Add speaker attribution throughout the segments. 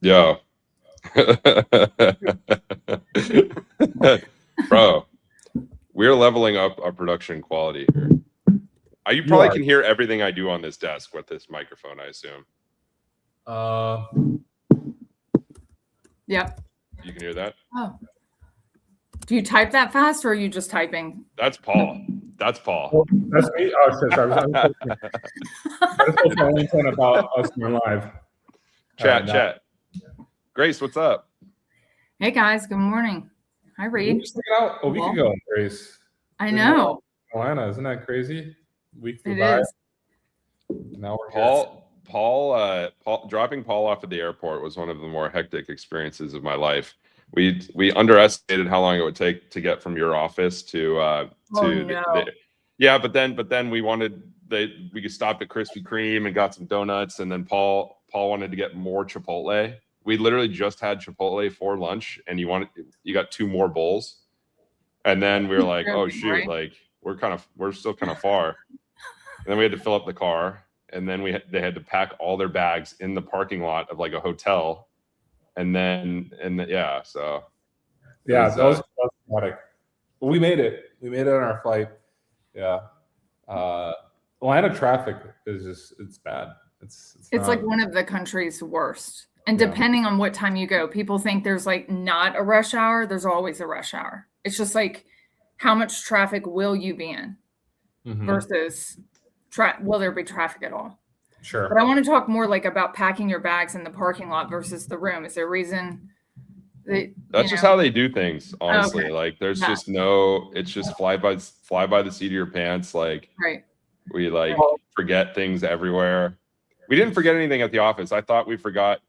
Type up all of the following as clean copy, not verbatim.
Speaker 1: Yeah. Bro, we're leveling up our production quality here. You probably can hear everything I do on this desk with this microphone, I assume.
Speaker 2: Yep.
Speaker 1: You can hear that?
Speaker 2: Oh. Do you type that fast, or are you just typing?
Speaker 1: That's Paul. That's Paul.
Speaker 3: Well, that's me. Oh, sorry. That's the only thing about us in live.
Speaker 1: Chat. Grace, what's up?
Speaker 2: Hey guys, good morning. Hi, Reed.
Speaker 3: We just took it out a week ago, Grace.
Speaker 2: I know.
Speaker 3: Atlanta, isn't that crazy? Week
Speaker 2: It
Speaker 3: by.
Speaker 2: is.
Speaker 3: Now we're
Speaker 1: Paul, dropping Paul off at the airport was one of the more hectic experiences of my life. We underestimated how long it would take to get from your office to yeah, but then we could stop at Krispy Kreme and got some donuts, and then Paul wanted to get more Chipotle. We literally just had Chipotle for lunch, and you got 2 more bowls, and then we were like, oh shoot, like we're still kind of far, and then we had to fill up the car, and then they had to pack all their bags in the parking lot of like a hotel. Yeah, so
Speaker 3: that was chaotic. But we made it. We made it on our flight. Yeah. Atlanta traffic is it's bad. It's
Speaker 2: like one of the country's worst. And depending on what time you go, people think there's like not a rush hour. There's always a rush hour. It's just like, how much traffic will you be in versus will there be traffic at all?
Speaker 3: Sure.
Speaker 2: But I want to talk more like about packing your bags in the parking lot versus the room. Is there a reason?
Speaker 1: That's just how they do things, honestly.
Speaker 2: Okay.
Speaker 1: Like there's just it's just fly by the seat of your pants. Like we forget things everywhere. We didn't forget anything at the office. I thought we forgot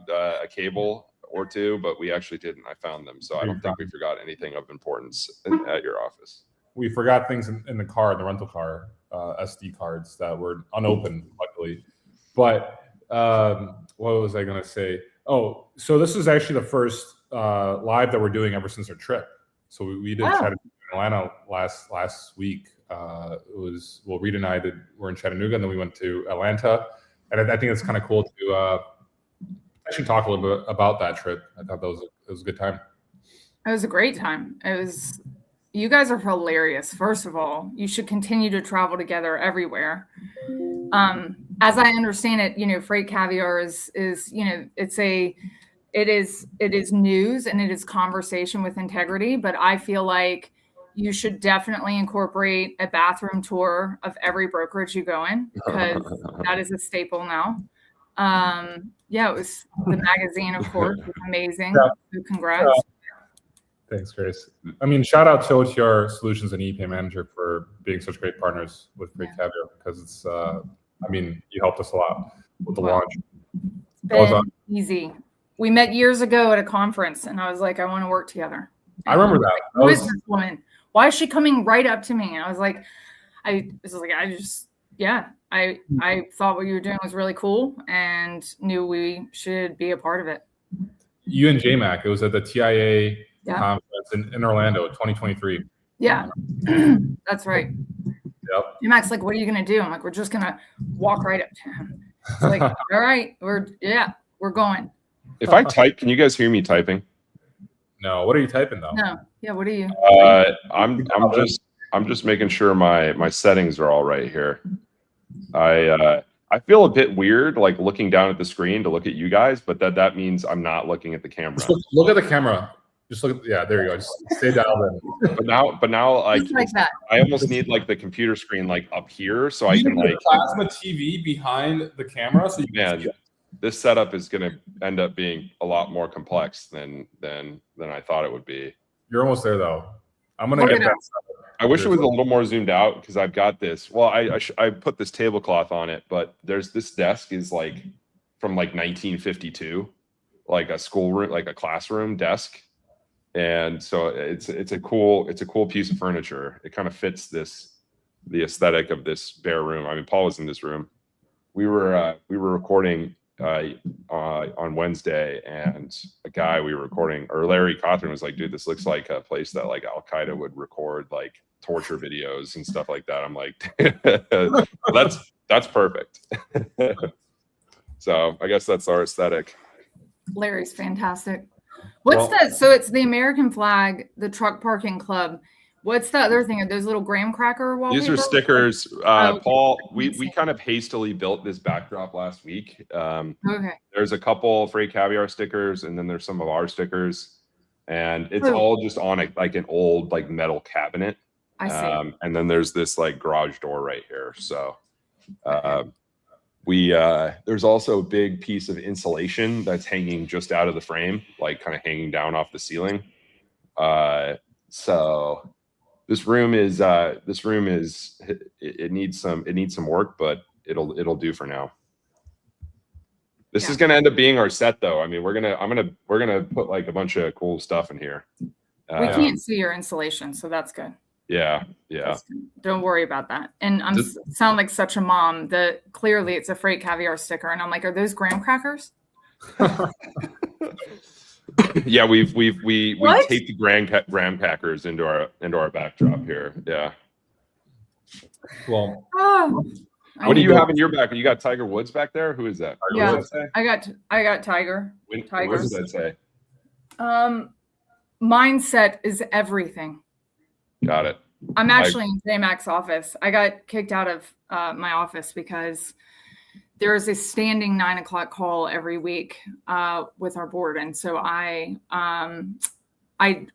Speaker 1: a cable or 2, but we actually didn't. I found them, so I don't think we forgot anything of importance at your office.
Speaker 3: We forgot things in the car, the rental car, SD cards that were unopened, luckily. But what was I going to say? Oh, so this is actually the first live that we're doing ever since our trip. So we did Chattanooga, Atlanta last week. Reed and I were in Chattanooga, and then we went to Atlanta. And I think it's kind of cool to actually talk a little bit about that trip. I thought it was a good time.
Speaker 2: It was a great time. You guys are hilarious. First of all, you should continue to travel together everywhere. As I understand it, Freight Caviar is it is news and it is conversation with integrity. But I feel like you should definitely incorporate a bathroom tour of every brokerage you go in, because that is a staple now. It was the magazine, of course, was amazing. Yeah. So congrats.
Speaker 3: Thanks, Grace. I mean, shout out to OTR Solutions and ePay Manager for being such great partners with Freight Caviar, because it's, you helped us a lot with the launch.
Speaker 2: It's been easy. We met years ago at a conference, and I was like, I want to work together. And
Speaker 3: I remember that.
Speaker 2: Who is this woman? Why is she coming right up to me? And I was like, I thought what you were doing was really cool and knew we should be a part of it.
Speaker 3: You and JMac, it was at the TIA conference in Orlando, 2023.
Speaker 2: Yeah, that's right.
Speaker 3: Yep.
Speaker 2: JMac's like, what are you going to do? I'm like, we're just going to walk right up to him. It's like, all right, we're going.
Speaker 1: If I type, can you guys hear me typing?
Speaker 3: No. What are you typing though?
Speaker 2: No. Yeah. What are you?
Speaker 1: I'm just making sure my settings are all right here. I feel a bit weird, like looking down at the screen to look at you guys, but that means I'm not looking at the camera.
Speaker 3: Just look at the camera. Just look at, yeah, there you go. Just stay dialed in.
Speaker 1: But now like
Speaker 2: that.
Speaker 1: I almost need like the computer screen like up here so I can like
Speaker 3: plasma TV behind the camera. So
Speaker 1: this setup is going to end up being a lot more complex than I thought it would be.
Speaker 3: You're almost there though. I'm gonna get that.
Speaker 1: I wish it was a little more zoomed out, because I've got this. Well, I put this tablecloth on it, but this desk is like from like 1952, like a schoolroom, like a classroom desk, and so it's a cool piece of furniture. It kind of fits the aesthetic of this bare room. I mean, Paul was in this room. We were recording on Wednesday, and a guy we were recording, or Larry Cawthorn, was like, dude, this looks like a place that like Al Qaeda would record like torture videos and stuff like that. I'm like, that's perfect. So I guess that's our aesthetic.
Speaker 2: Larry's fantastic. What's so it's the American flag, the truck parking club. What's the other thing? Are those little graham cracker wallpaper?
Speaker 1: These are stickers. Paul, we kind of hastily built this backdrop last week.
Speaker 2: Okay.
Speaker 1: There's a couple Freight Caviar stickers, and then there's some of our stickers, and it's all just on like an old like metal cabinet.
Speaker 2: I see.
Speaker 1: And then there's this like garage door right here. So there's also a big piece of insulation that's hanging just out of the frame, like kind of hanging down off the ceiling. So this room is it needs some work, but it'll do for now. This is gonna end up being our set, though. I mean, we're gonna put like a bunch of cool stuff in here.
Speaker 2: We can't see your installation, so that's good.
Speaker 1: Yeah.
Speaker 2: Don't worry about that. And I'm sound like such a mom that clearly it's a Freight Caviar sticker, and I'm like, are those graham crackers?
Speaker 1: Yeah, we taped the graham crackers into our backdrop here. Yeah.
Speaker 3: Well,
Speaker 1: what do you have in your back? You got Tiger Woods back there? Who is that?
Speaker 2: Yeah,
Speaker 1: what does that say?
Speaker 2: I got Tiger.
Speaker 1: What does that say?
Speaker 2: Mindset is everything.
Speaker 1: Got it.
Speaker 2: I'm actually in J-Mac's office. I got kicked out of my office because there is a standing 9 o'clock call every week with our board, and so I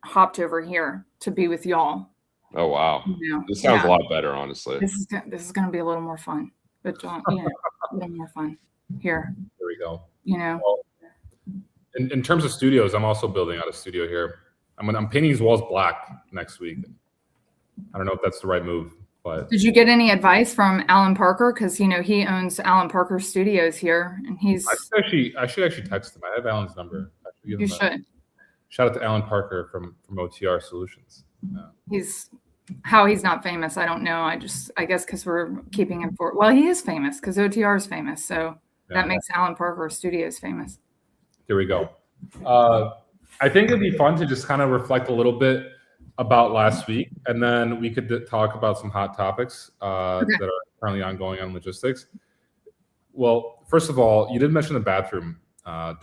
Speaker 2: hopped over here to be with y'all.
Speaker 1: Oh wow, this sounds a lot better, honestly.
Speaker 2: This is going to be a little more fun, but a little more fun here.
Speaker 3: There we go.
Speaker 2: Well,
Speaker 3: in terms of studios, I'm also building out a studio here. I'm painting these walls black next week. I don't know if that's the right move, but
Speaker 2: did you get any advice from Alan Parker? Because he owns Alan Parker Studios here, and
Speaker 3: I should actually text him. I have Alan's number.
Speaker 2: You should.
Speaker 3: Shout out to Alan Parker from OTR Solutions.
Speaker 2: He's not famous, I don't know. I guess because we're keeping him for. Well, he is famous because OTR is famous, so that makes Alan Parker Studios famous.
Speaker 3: Here we go. I think it'd be fun to just kind of reflect a little bit about last week, and then we could talk about some hot topics that are currently ongoing on logistics. Well, first of all, you did mention the bathroom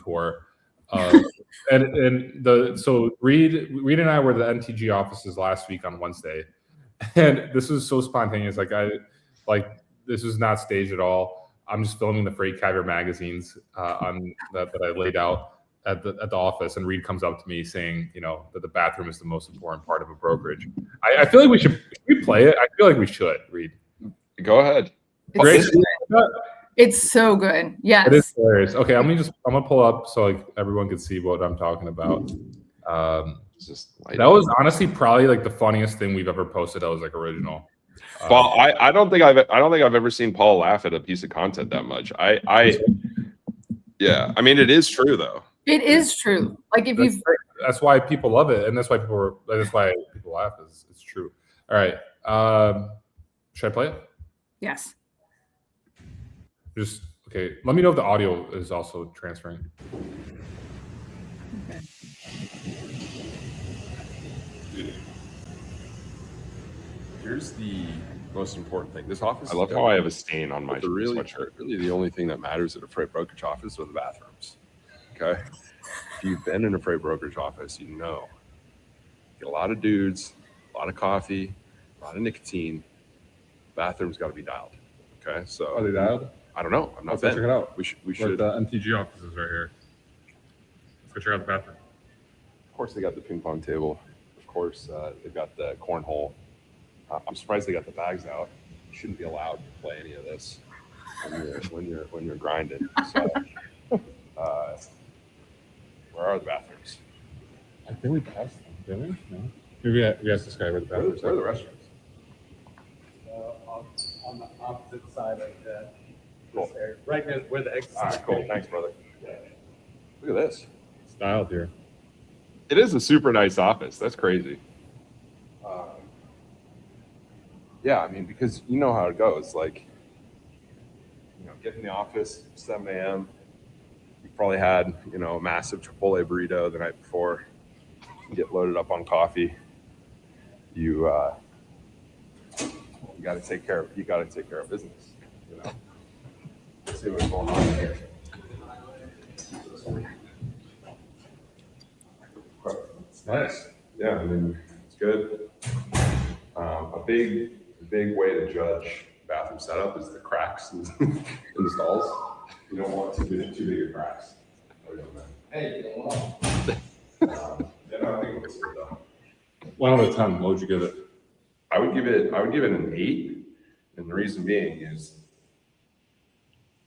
Speaker 3: tour, so Reed and I were at the NTG offices last week on Wednesday, and this was so spontaneous. This was not staged at all. I'm just filming the Freight Caviar magazines that I laid out at the office, and Reed comes up to me saying, that the bathroom is the most important part of a brokerage. I feel like should we play it? I feel like we should, Reed.
Speaker 1: Go ahead.
Speaker 3: Grace,
Speaker 2: it's so good. Yes.
Speaker 3: It is hilarious. Okay, I'm gonna pull up so everyone can see what I'm talking about. That was honestly probably the funniest thing we've ever posted. That was original.
Speaker 1: Well, I don't think I've ever seen Paul laugh at a piece of content that much. Yeah, I mean, it is true though.
Speaker 2: It is true.
Speaker 3: That's why people love it, and that's why people laugh. It's true. All right. Should I play it?
Speaker 2: Yes.
Speaker 3: Okay. Let me know if the audio is also transferring.
Speaker 2: Okay.
Speaker 4: Here's the most important thing. This office.
Speaker 1: I love how I have a stain on my sweatshirt.
Speaker 4: Really, the only thing that matters at a freight brokerage office are the bathrooms. Okay. If you've been in a freight brokerage office, you get a lot of dudes, a lot of coffee, a lot of nicotine. Bathroom's got to be dialed. Okay. So
Speaker 3: are they dialed?
Speaker 4: I don't know. I'm not.
Speaker 3: Let's check it out.
Speaker 4: We should.
Speaker 3: The MTG offices right here. Let's go check out the bathroom.
Speaker 4: Of course, they got the ping pong table. Of course, they've got the cornhole. I'm surprised they got the bags out. You shouldn't be allowed to play any of this when you're grinding. So, where are the bathrooms?
Speaker 3: I think we passed them, didn't we? No. Maybe we asked this guy where the bathrooms
Speaker 4: Where are the restrooms?
Speaker 5: On the opposite side of the
Speaker 4: Cool.
Speaker 5: area, right near where the exit.
Speaker 4: All right, cool. Thanks, brother. Look at this.
Speaker 3: It's dialed here.
Speaker 1: It is a super nice office. That's crazy.
Speaker 4: Yeah, I mean, because you know how it goes. Get in the office 7 a.m. You probably had a massive Chipotle burrito the night before. You get loaded up on coffee. You got to take care of business. Let's see what's going on here.
Speaker 3: Nice.
Speaker 1: Yeah, I mean, it's good. A big way to judge bathroom setup is the cracks in the stalls. You don't want too big of cracks.
Speaker 5: Hey, you don't know.
Speaker 1: Yeah, no, I think it looks good though.
Speaker 3: 1 out of 10. What would you give it?
Speaker 1: I would give it an 8, and the reason being is,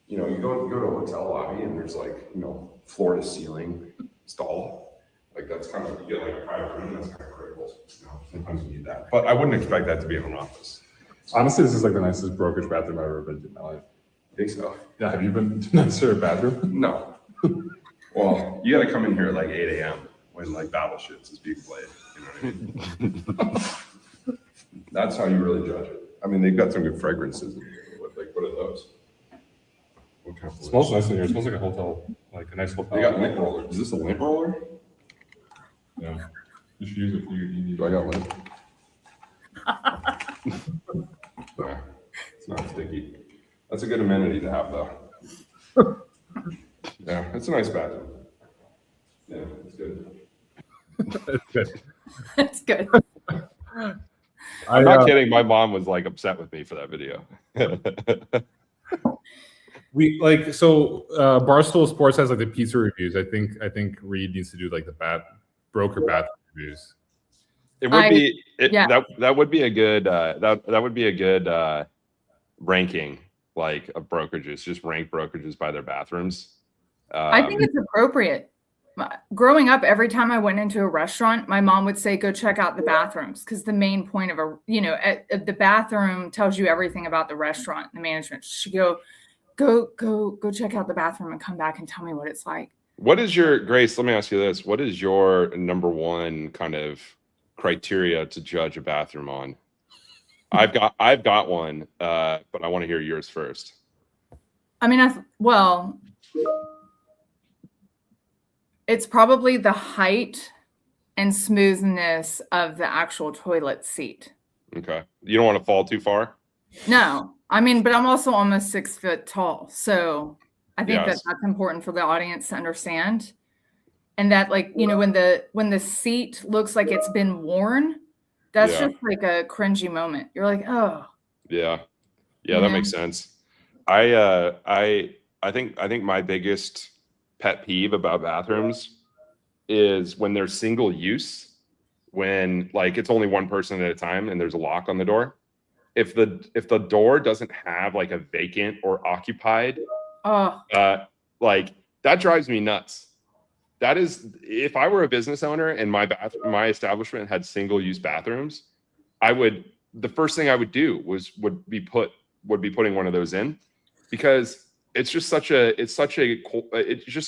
Speaker 1: you know, you go to a hotel lobby and there's like, you know, floor to ceiling stall. Like that's kind of, you get like a private room, that's kind of critical. You know, sometimes you need that. But I wouldn't expect that to be in an office.
Speaker 3: Honestly, this is like the nicest brokerage bathroom I've ever been to in my life.
Speaker 1: I think so.
Speaker 3: Yeah, have you been to a nicer bathroom?
Speaker 1: No. Well, you got to come in here at like 8 a.m. when like battleships is being played. You know what I mean? That's how you really judge it. I mean, they've got some good fragrances in here. What are those? What kind of
Speaker 3: It smells nice in here. It smells like a hotel, like a nice hotel.
Speaker 1: They got lint rollers. Is this a lint roller?
Speaker 3: Yeah. You should use it if you need.
Speaker 1: Do I got lint? Nah, it's not sticky. That's a good amenity to have, though. Yeah, it's a nice bathroom. Yeah, it's good.
Speaker 3: It's good.
Speaker 2: That's good.
Speaker 1: I'm not kidding. My mom was like upset with me for that video.
Speaker 3: We like so Barstool Sports has like the pizza reviews. I think Reed needs to do like the broker bathroom reviews.
Speaker 1: It would be
Speaker 2: yeah.
Speaker 1: that would be a good that would be a good ranking like of brokerages. Just rank brokerages by their bathrooms.
Speaker 2: I think it's appropriate. Growing up, every time I went into a restaurant, my mom would say, "Go check out the bathrooms," because the main point of the bathroom tells you everything about the restaurant, the management. She go check out the bathroom and come back and tell me what it's like.
Speaker 1: What is your Grace? Let me ask you this: what is your number one kind of criteria to judge a bathroom on? I've got one, but I want to hear yours first.
Speaker 2: I mean, it's probably the height and smoothness of the actual toilet seat.
Speaker 1: Okay. You don't want to fall too far?
Speaker 2: No. I mean, but I'm also almost 6 foot tall. So I think
Speaker 1: Yes.
Speaker 2: that's important for the audience to understand. And that, like, you know, when the seat looks like it's been worn, that's
Speaker 1: Yeah.
Speaker 2: just like a cringy moment. You're like, oh.
Speaker 1: Yeah.
Speaker 2: You
Speaker 1: That
Speaker 2: know?
Speaker 1: makes sense. I think my biggest pet peeve about bathrooms is when they're single use, when like it's only one person at a time and there's a lock on the door. If the door doesn't have like a vacant or occupied,
Speaker 2: Oh,
Speaker 1: like that drives me nuts. That is, if I were a business owner and my establishment had single use bathrooms, the first thing I would do would be putting one of those in, because it just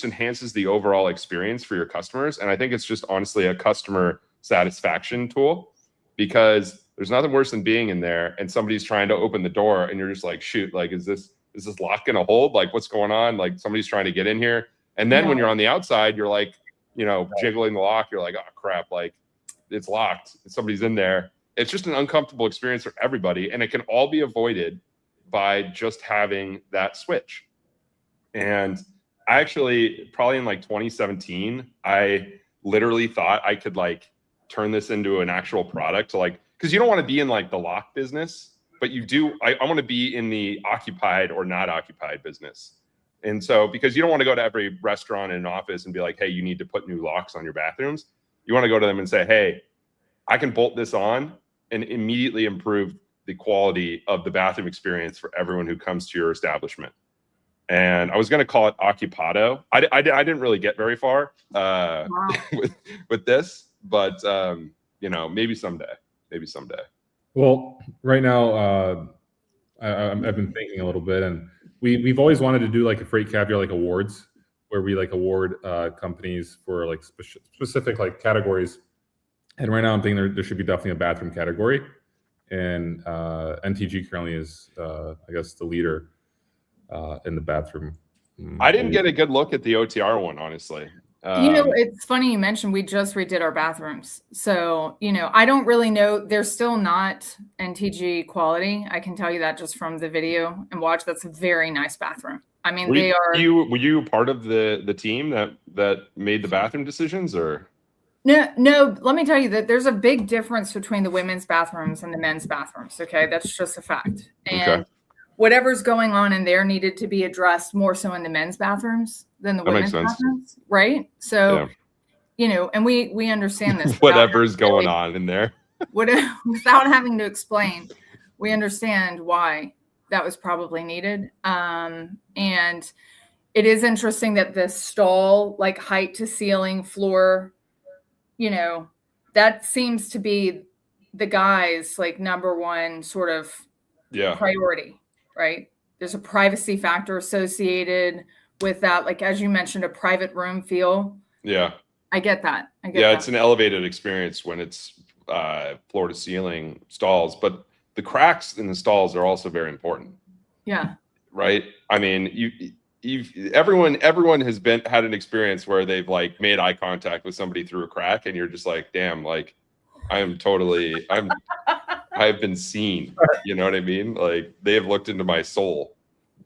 Speaker 1: enhances the overall experience for your customers. And I think it's just honestly a customer satisfaction tool, because there's nothing worse than being in there and somebody's trying to open the door and you're just like, shoot, like, is this lock gonna hold? Like, what's going on? Like, somebody's trying to get in here. And then when you're on the outside, you're like, you know, jiggling the lock, you're like, oh crap, like it's locked, somebody's in there. It's just an uncomfortable experience for everybody. And it can all be avoided by just having that switch. And I actually, probably in like 2017, I literally thought I could like turn this into an actual product to like, because you don't want to be in like the lock business, but you do, I want to be in the occupied or not occupied business. And so, because you don't want to go to every restaurant and office and be like, hey, you need to put new locks on your bathrooms. You want to go to them and say, hey, I can bolt this on and immediately improve the quality of the bathroom experience for everyone who comes to your establishment. And I was going to call it Occupado. I didn't really get very far with this, but you know, maybe someday.
Speaker 3: Well, right now, I've been thinking a little bit, and we've always wanted to do like a Freight Caviar like awards, where we like award companies for like specific like categories. And right now, I'm thinking there should be definitely a bathroom category, and NTG currently is, I guess, the leader in the bathroom.
Speaker 1: I didn't get a good look at the OTR one, honestly.
Speaker 2: you know, it's funny you mentioned we just redid our bathrooms. So, you know, I don't really know. They're still not NTG quality. I can tell you that just from the video and watch. That's a very nice bathroom. I mean,
Speaker 1: were you part of the team that made the bathroom decisions, or?
Speaker 2: No, let me tell you that there's a big difference between the women's bathrooms and the men's bathrooms. Okay. That's just a fact. And whatever's going on in there needed to be addressed more so in the men's batherooms than the women's bathrooms. Right. So, and we understand this.
Speaker 1: Whatever's going on in there.
Speaker 2: Without having to explain, we understand why that was probably needed. And it is interesting that the stall, like height to ceiling, floor, that seems to be the guy's like number one sort of priority, right? There's a privacy factor associated with that. Like, as you mentioned, a private room feel.
Speaker 1: Yeah.
Speaker 2: I get that.
Speaker 1: It's an elevated experience when it's floor to ceiling stalls, but the cracks in the stalls are also very important.
Speaker 2: Yeah.
Speaker 1: Right. I mean, everyone has had an experience where they've like made eye contact with somebody through a crack, and you're just like, damn, like I've been seen. You know what I mean? Like they have looked into my soul,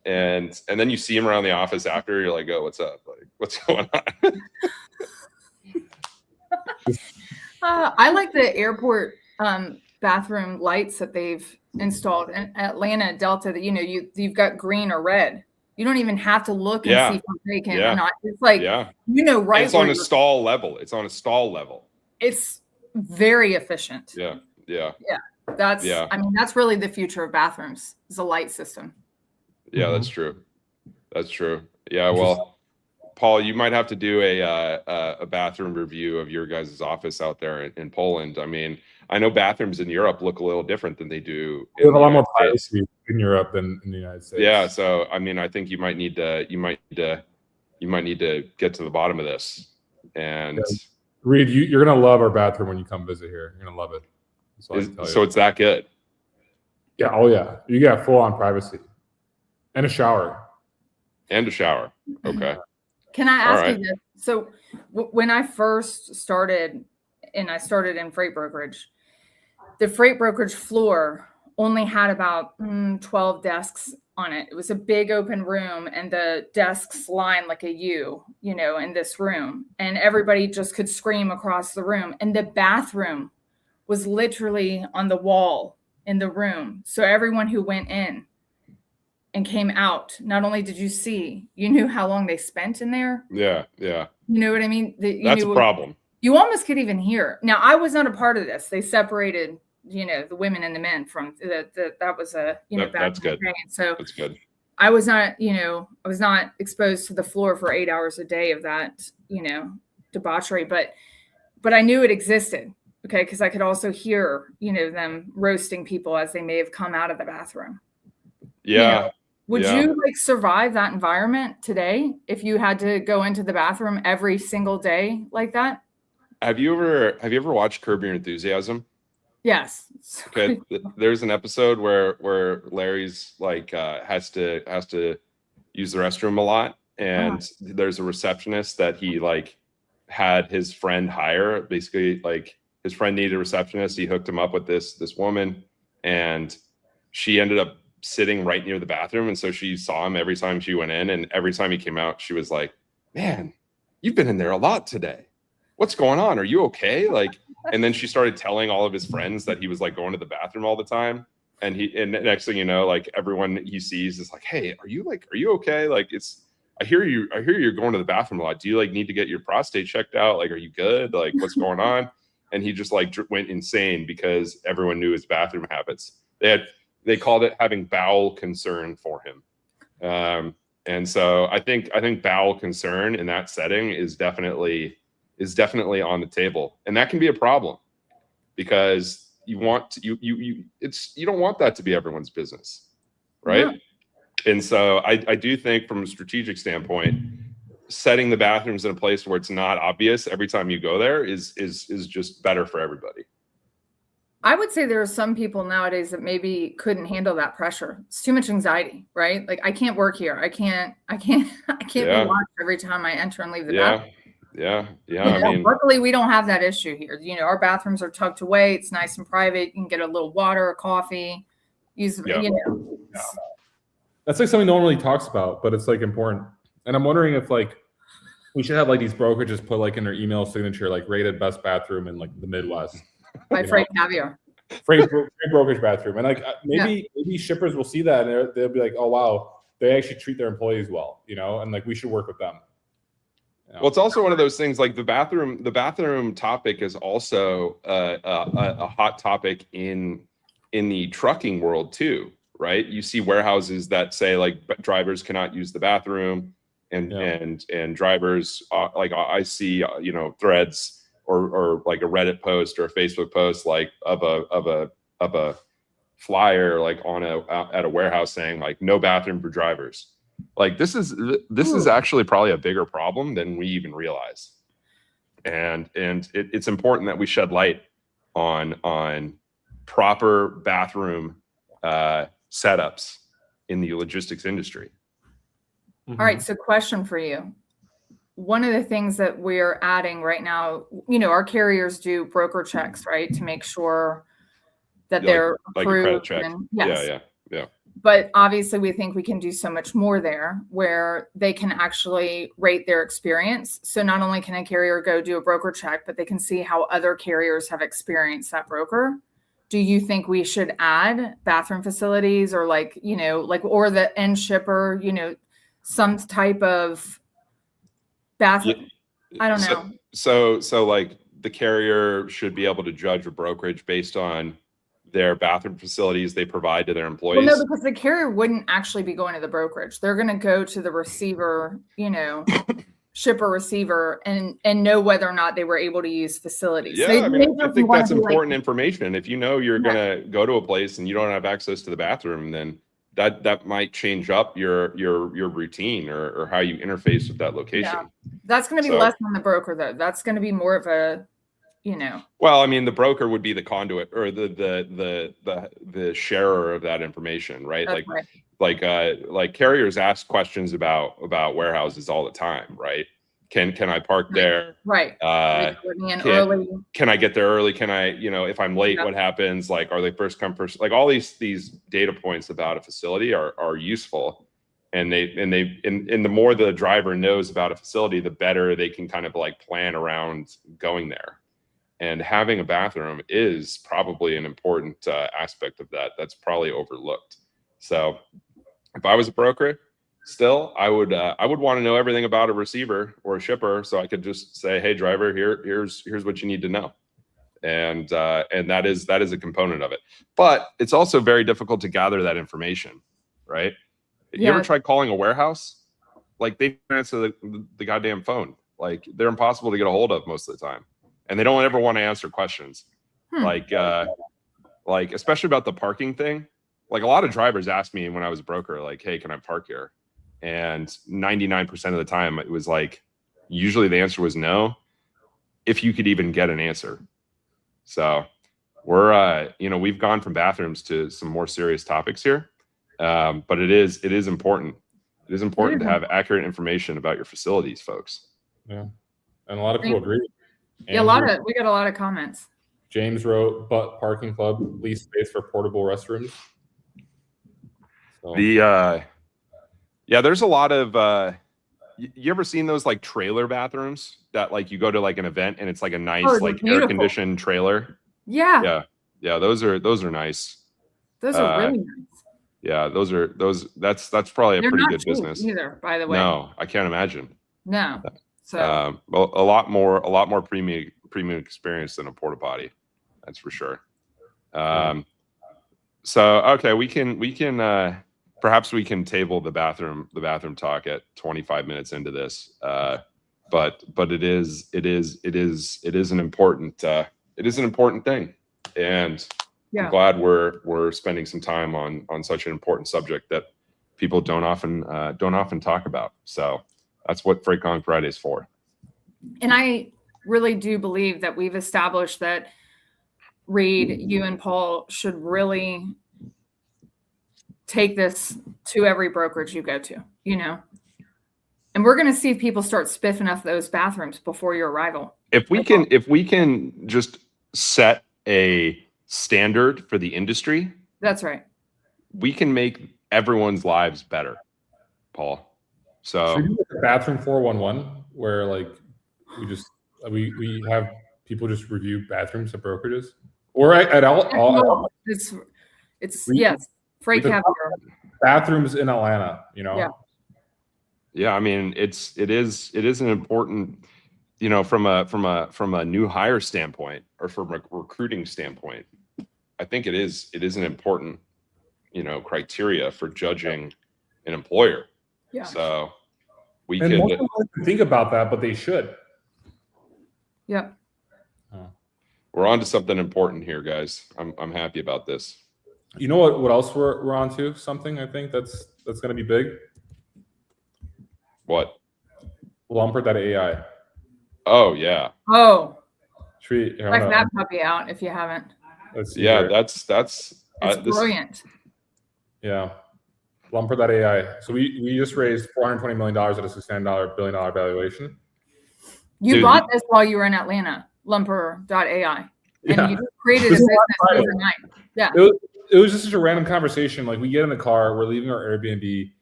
Speaker 1: and then you see them around the office after. You're like, oh, what's up? Like, what's going on?
Speaker 2: I like the airport bathroom lights that they've installed in Atlanta, Delta. That you've got green or red. You don't even have to look and see if it's vacant or not. It's like right.
Speaker 1: It's on a stall level. It's on a stall level.
Speaker 2: It's very efficient.
Speaker 1: Yeah.
Speaker 2: That's that's really the future of bathrooms is a light system.
Speaker 1: Yeah, that's true. Yeah, well, Paul, you might have to do a bathroom review of your guys' office out there in Poland. I mean, I know bathrooms in Europe look a little different than they do.
Speaker 3: They have a lot more privacy in Europe than in the United States.
Speaker 1: Yeah, so I mean, I think you might need to get to the bottom of this. And
Speaker 3: Reed, you're gonna love our bathroom when you come visit here. You're gonna love it.
Speaker 1: So it's that good.
Speaker 3: Yeah. Oh yeah. You got full on privacy and a shower.
Speaker 1: Okay.
Speaker 2: Can I ask you this? So when I first started, and I started in freight brokerage, the freight brokerage floor only had about 12 desks on it. It was a big open room, and the desks lined like a U, in this room, and everybody just could scream across the room. And the bathroom was literally on the wall in the room. So everyone who went in and came out, not only did you see, you knew how long they spent in there.
Speaker 1: Yeah.
Speaker 2: You know what I mean?
Speaker 1: That's a problem.
Speaker 2: You almost could even hear. Now, I was not a part of this. They separated, the women and the men from that was a,
Speaker 1: that's good.
Speaker 2: So
Speaker 1: that's good.
Speaker 2: I was not, exposed to the floor for 8 hours a day of that, debauchery, but I knew it existed. Okay. Cause I could also hear, them roasting people as they may have come out of the bathroom.
Speaker 1: Yeah.
Speaker 2: Would you survive that environment today if you had to go into the bathroom every single day like that?
Speaker 1: Have you ever watched Curb Your Enthusiasm?
Speaker 2: Yes.
Speaker 1: Okay. There's an episode where Larry's like has to use the restroom a lot, and there's a receptionist that he like had his friend hire. Basically, like his friend needed a receptionist. He hooked him up with this woman, and she ended up sitting right near the bathroom, and so she saw him every time she went in, and every time he came out, she was like, "Man, you've been in there a lot today. What's going on? Are you okay?" Like, and then she started telling all of his friends that he was like going to the bathroom all the time, and next thing you know, like everyone he sees is like, "Hey, are you okay? Like, I hear you're going to the bathroom a lot. Do you like need to get your prostate checked out? Like, are you good? Like, what's going on?" And he just like went insane because everyone knew his bathroom habits. They called it having bowel concern for him. And so I think bowel concern in that setting is definitely on the table, and that can be a problem because you don't want that to be everyone's business, right? Yeah. And so I do think from a strategic standpoint, setting the bathrooms in a place where it's not obvious every time you go there is just better for everybody.
Speaker 2: I would say there are some people nowadays that maybe couldn't handle that pressure. It's too much anxiety, right? Like I can't work here. I can't be watched every time I enter and leave the bathroom.
Speaker 1: Yeah.
Speaker 2: I mean, luckily we don't have that issue here. Our bathrooms are tucked away. It's nice and private. You can get a little water, a coffee. That's
Speaker 3: like something no one really talks about, but it's like important. And I'm wondering if like We should have like these brokerages put like in their email signature, like rated best bathroom in like the Midwest.
Speaker 2: By Freight Caviar.
Speaker 3: Freight brokerage bathroom. And like maybe shippers will see that and they'll be like, oh wow, they actually treat their employees well, and like we should work with them.
Speaker 1: Well, it's also one of those things, like the bathroom topic is also a hot topic in the trucking world too, right? You see warehouses that say like drivers cannot use the bathroom, and drivers like I see threads or like a Reddit post or a Facebook post like of a flyer like at a warehouse saying like no bathroom for drivers. Like this is actually probably a bigger problem than we even realize, and it's important that we shed light on proper bathroom setups in the logistics industry.
Speaker 2: All right, so question for you. One of the things that we're adding right now, our carriers do broker checks, right, to make sure that they're
Speaker 1: like
Speaker 2: approved.
Speaker 1: a credit check.
Speaker 2: Yes.
Speaker 1: Yeah.
Speaker 2: But obviously we think we can do so much more there where they can actually rate their experience. So not only can a carrier go do a broker check, but they can see how other carriers have experienced that broker. Do you think we should add bathroom facilities or or the end shipper, some type of bathroom? I don't know.
Speaker 1: So like the carrier should be able to judge a brokerage based on their bathroom facilities they provide to their employees?
Speaker 2: Well, no, because the carrier wouldn't actually be going to the brokerage. They're going to go to the receiver, shipper receiver and know whether or not they were able to use facilities.
Speaker 1: Yeah, I think that's important information. If you're going to go to a place and you don't have access to the bathroom, then that might change up your routine or how you interface with that location.
Speaker 2: Yeah. That's going to be less on the broker though. That's going to be more of a
Speaker 1: Well, I mean, the broker would be the conduit or the sharer of that information, right?
Speaker 2: That's
Speaker 1: Like carriers ask questions about warehouses all the time, right? Can I park there?
Speaker 2: Right.
Speaker 1: Can I get there early? Can I, if I'm late, what happens? Like, are they first come first? Like all these data points about a facility are useful. And the more the driver knows about a facility, the better they can kind of like plan around going there. And having a bathroom is probably an important aspect of that. That's probably overlooked. So if I was a broker, still, I would want to know everything about a receiver or a shipper, so I could just say, "Hey, driver, here's what you need to know," and that is a component of it. But it's also very difficult to gather that information, right? You ever tried calling a warehouse? Like they don't answer the goddamn phone. Like they're impossible to get a hold of most of the time. And they don't ever want to answer questions, like especially about the parking thing. Like a lot of drivers asked me when I was a broker, like, "Hey, can I park here?" And 99% of the time, it was like, usually the answer was no, if you could even get an answer. So we're, we've gone from bathrooms to some more serious topics here, but it is important. It is important to have accurate information about your facilities, folks.
Speaker 3: Yeah, and a lot of people agree.
Speaker 2: Yeah, we got a lot of comments.
Speaker 3: James wrote, "But parking club, lease space for portable restrooms." So.
Speaker 1: There's a lot of. You ever seen those like trailer bathrooms that like you go to like an event and it's like a nice air conditioned trailer?
Speaker 2: Yeah.
Speaker 1: Yeah. Those are nice.
Speaker 2: Those are really nice.
Speaker 1: Yeah, that's probably a pretty good business
Speaker 2: either, by the way.
Speaker 1: No, I can't imagine.
Speaker 2: No. So
Speaker 1: well, a lot more premium experience than a porta potty, that's for sure. So okay, we can perhaps we can table the bathroom talk at 25 minutes into this. But it is an important thing, and I'm glad we're spending some time on such an important subject that people don't often talk about. So that's what FreightGong Friday is for.
Speaker 2: And I really do believe that we've established that Reed, you and Paul should really take this to every brokerage you go to, and we're going to see if people start spiffing up those bathrooms before your arrival. If we
Speaker 1: can just set a standard for the industry,
Speaker 2: that's right,
Speaker 1: we can make everyone's lives better, Paul. So
Speaker 3: bathroom 411, where like we have people just review bathrooms at brokerages or at all
Speaker 2: It's
Speaker 3: We-
Speaker 2: yes, Freight
Speaker 3: we-
Speaker 2: Caviar.
Speaker 3: bathrooms in Atlanta, you know?
Speaker 2: Yeah.
Speaker 1: Yeah, I mean, it is an important, from a new hire standpoint or from a recruiting standpoint. I think it is an important, criteria for judging an employer.
Speaker 2: Yeah.
Speaker 1: So we
Speaker 3: And most
Speaker 1: could
Speaker 3: people don't think about that, but they should.
Speaker 2: Yep.
Speaker 1: we're on to something important here, guys. I'm happy about this.
Speaker 3: You know what else we're on to? Something I think that's going to be big.
Speaker 1: What?
Speaker 3: Lumper.ai.
Speaker 1: Oh yeah.
Speaker 2: Oh,
Speaker 3: Check
Speaker 2: check that puppy out if you haven't.
Speaker 3: Let's see
Speaker 1: Yeah,
Speaker 3: here.
Speaker 1: that's
Speaker 2: It's brilliant.
Speaker 3: Yeah. Lumper.ai. So we just raised $420 million at a $69 billion valuation.
Speaker 2: You
Speaker 1: Dude,
Speaker 2: bought this while you were in Atlanta, Lumper.ai. And
Speaker 3: Yeah.
Speaker 2: you just created a
Speaker 3: This is
Speaker 2: business
Speaker 3: Friday.
Speaker 2: overnight. Yeah.
Speaker 3: It was just such a random conversation. Like we get in the car, we're leaving our Airbnb,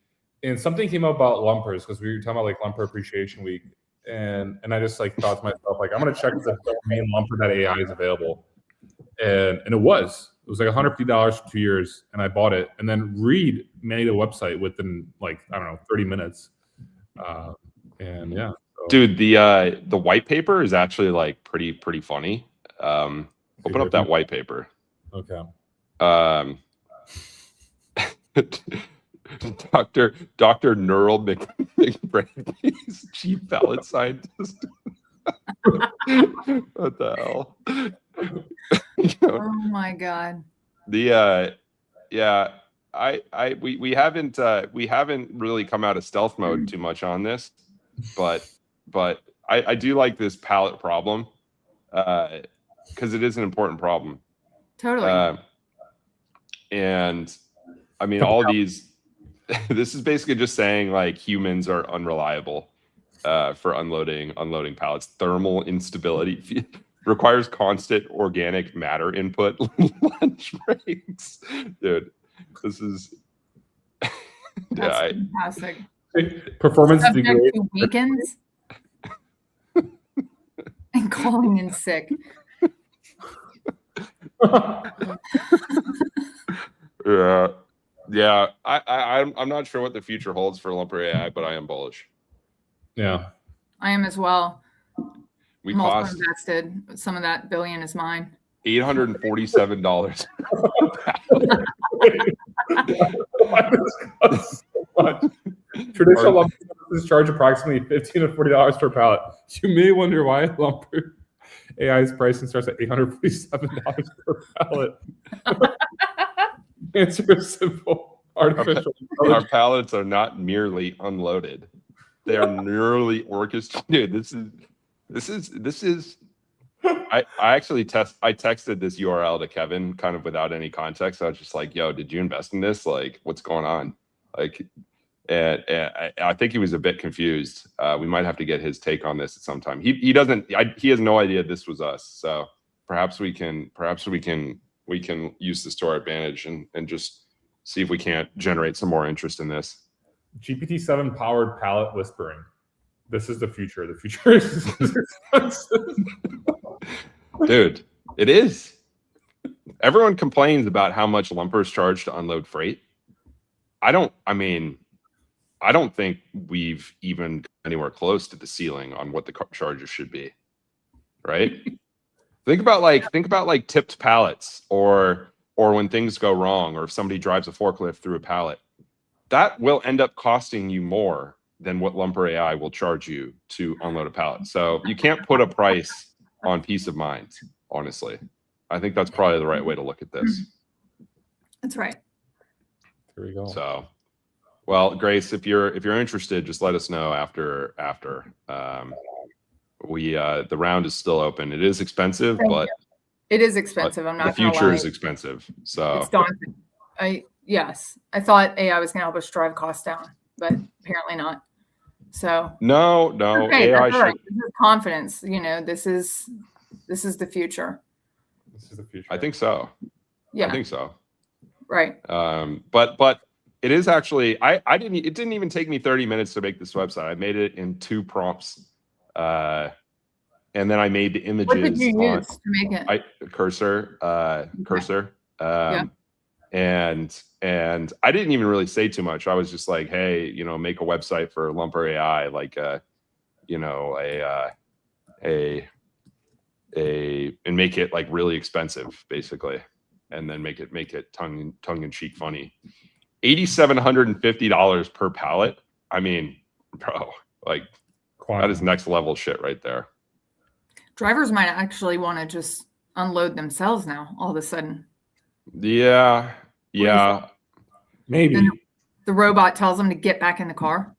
Speaker 3: and something came up about lumpers because we were talking about like Lumper Appreciation Week. And I just like thought to myself, like, I'm gonna check if the domain lumper.ai is available. And it was like $150 for 2 years, and I bought it. And then Reed made a website within like, I don't know, 30 minutes. And yeah. So.
Speaker 1: Dude, the white paper is actually like pretty funny. Open up that white paper.
Speaker 3: Okay.
Speaker 1: Dr. Neural McBrady's chief ballot scientist. What the hell?
Speaker 2: Oh my God.
Speaker 1: We haven't really come out of stealth mode too much on this, but I do like this palette problem because it is an important problem.
Speaker 2: Totally.
Speaker 1: And I mean, all these, this is basically just saying like humans are unreliable for unloading pallets. Thermal instability requires constant organic matter input. Lunch breaks, dude. This is
Speaker 2: That's fantastic.
Speaker 3: Performance
Speaker 2: Subject
Speaker 3: degrade.
Speaker 2: to weekends and calling in sick.
Speaker 1: Yeah. I'm not sure what the future holds for Lumper AI, but I am bullish.
Speaker 3: Yeah.
Speaker 2: I am as well.
Speaker 1: We
Speaker 2: I'm also
Speaker 1: cost
Speaker 2: invested. Some of that billion is mine.
Speaker 1: $847.
Speaker 3: Traditional lumper businesses charge approximately $15 to $40 per pallet. You may wonder why Lumper AI's pricing starts at $847 per pallet. Answer is simple. Artificial
Speaker 1: Our pallets are not merely unloaded; they are nearly orchestrated. This is. I actually texted this URL to Kevin kind of without any context. I was just like, "Yo, did you invest in this? Like, what's going on?" Like, and I think he was a bit confused. We might have to get his take on this at some time. He doesn't. He has no idea this was us. So perhaps we can use this to our advantage and just see if we can't generate some more interest in this.
Speaker 3: GPT-7 powered pallet whispering. This is the future. The future is
Speaker 1: Dude, it is. Everyone complains about how much lumpers charge to unload freight. I don't think we've even got anywhere close to the ceiling on what the charges should be. Right? Think about like tipped pallets or when things go wrong or if somebody drives a forklift through a pallet. That will end up costing you more than what Lumper AI will charge you to unload a pallet. So you can't put a price on peace of mind, honestly. I think that's probably the right way to look at this.
Speaker 2: That's right.
Speaker 3: Here we go.
Speaker 1: So, well, Grace, if you're interested, just let us know after. The round is still open. It is expensive, but
Speaker 2: it is expensive. I'm not.
Speaker 1: The future is expensive. So
Speaker 2: it's daunting. Yes, I thought AI was going to help us drive costs down, but apparently not. So
Speaker 1: no,
Speaker 2: okay,
Speaker 1: AI
Speaker 2: that's all right. This is confidence. This is the future.
Speaker 3: This is the future.
Speaker 1: I think so.
Speaker 2: Yeah,
Speaker 1: I think so.
Speaker 2: Right.
Speaker 1: But it is actually it didn't even take me 30 minutes to make this website. I made it in 2 prompts. and then I made the images.
Speaker 2: What did you
Speaker 1: on
Speaker 2: use to make it?
Speaker 1: Cursor.
Speaker 2: Yeah.
Speaker 1: And I didn't even really say too much. I was just like, hey, make a website for Lumper AI, like and make it like really expensive, basically, and then make it tongue in cheek funny. $8,750 per pallet. I mean, bro, like that is next level shit right there.
Speaker 2: Drivers might actually want to just unload themselves now all of a sudden.
Speaker 1: Yeah.
Speaker 3: Maybe.
Speaker 2: Then the robot tells them to get back in the car,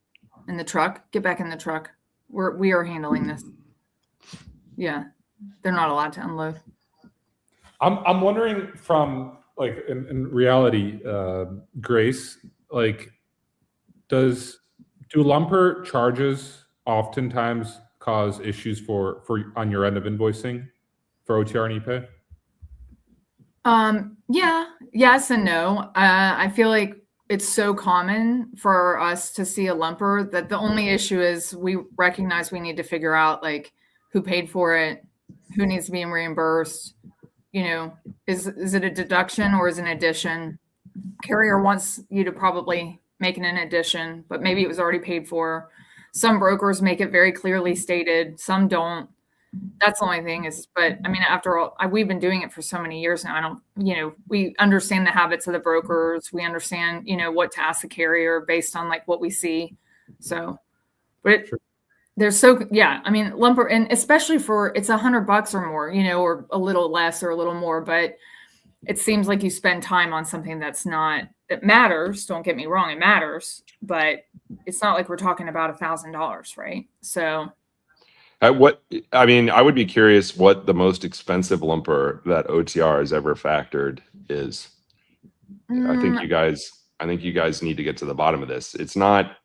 Speaker 2: in the truck, get back in the truck. We are handling this. Yeah. They're not allowed to unload.
Speaker 3: I'm wondering from like in reality, Grace, like do lumper charges oftentimes cause issues for on your end of invoicing for OTR and ePay?
Speaker 2: Yeah, yes and no. I feel like it's so common for us to see a lumper that the only issue is we recognize we need to figure out like who paid for it, who needs to be reimbursed. Is it a deduction or is it an addition? Carrier wants you to probably make an addition, but maybe it was already paid for. Some brokers make it very clearly stated, some don't. That's the only thing is, but I mean, after all, we've been doing it for so many years now. We understand the habits of the brokers. We understand, what to ask the carrier based on like what we see. So, but I mean, lumper, and especially for it's $100 or more, or a little less or a little more, but it seems like you spend time on something that matters. Don't get me wrong. It matters, but it's not like we're talking about $1,000, right? So.
Speaker 1: I would be curious what the most expensive lumper that OTR has ever factored is. I think you guys need to get to the bottom of this. It's not,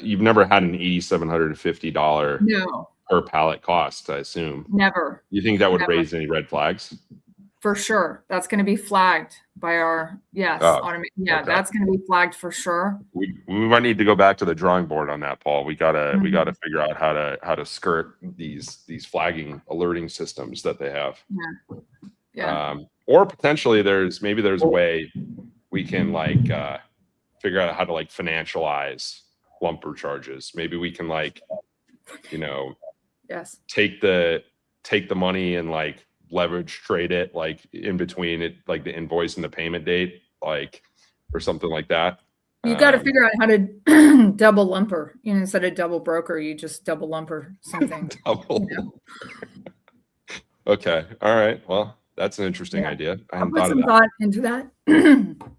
Speaker 1: you've never had an $8,750 per pallet cost, I assume.
Speaker 2: Never.
Speaker 1: You think that would raise any red flags?
Speaker 2: For sure. That's going to be flagged by our, okay. That's going to be flagged for sure.
Speaker 1: We might need to go back to the drawing board on that, Paul. We gotta figure out how to skirt these flagging alerting systems that they have.
Speaker 2: Yeah.
Speaker 1: Or potentially there's a way we can like figure out how to like financialize lumper charges. Maybe we can like, take the money and like leverage trade it like in between it, like the invoice and the payment date, like, or something like that.
Speaker 2: You got to figure out how to double lumper, instead of double broker, you just double lumper something.
Speaker 1: Okay. All right. Well, that's an interesting idea. I hadn't thought of that.
Speaker 2: Thought into that.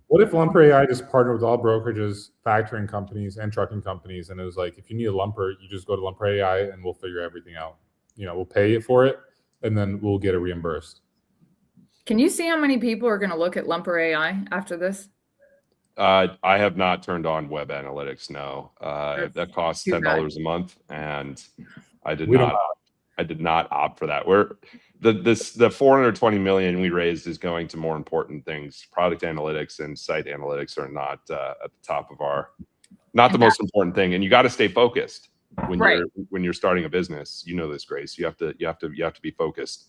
Speaker 3: What if Lumper AI just partnered with all brokerages, factoring companies, and trucking companies, and it was like, if you need a lumper, you just go to Lumper AI and we'll figure everything out. We'll pay it for it, and then we'll get it reimbursed.
Speaker 2: Can you see how many people are going to look at Lumper AI after this?
Speaker 1: I have not turned on web analytics. No, that costs $10 a month, and I did not opt for that. The 420 million we raised is going to more important things. Product analytics and site analytics are not at the top of the most important thing. And you got to stay focused when you're starting a business. You know this, Grace. You have to be focused.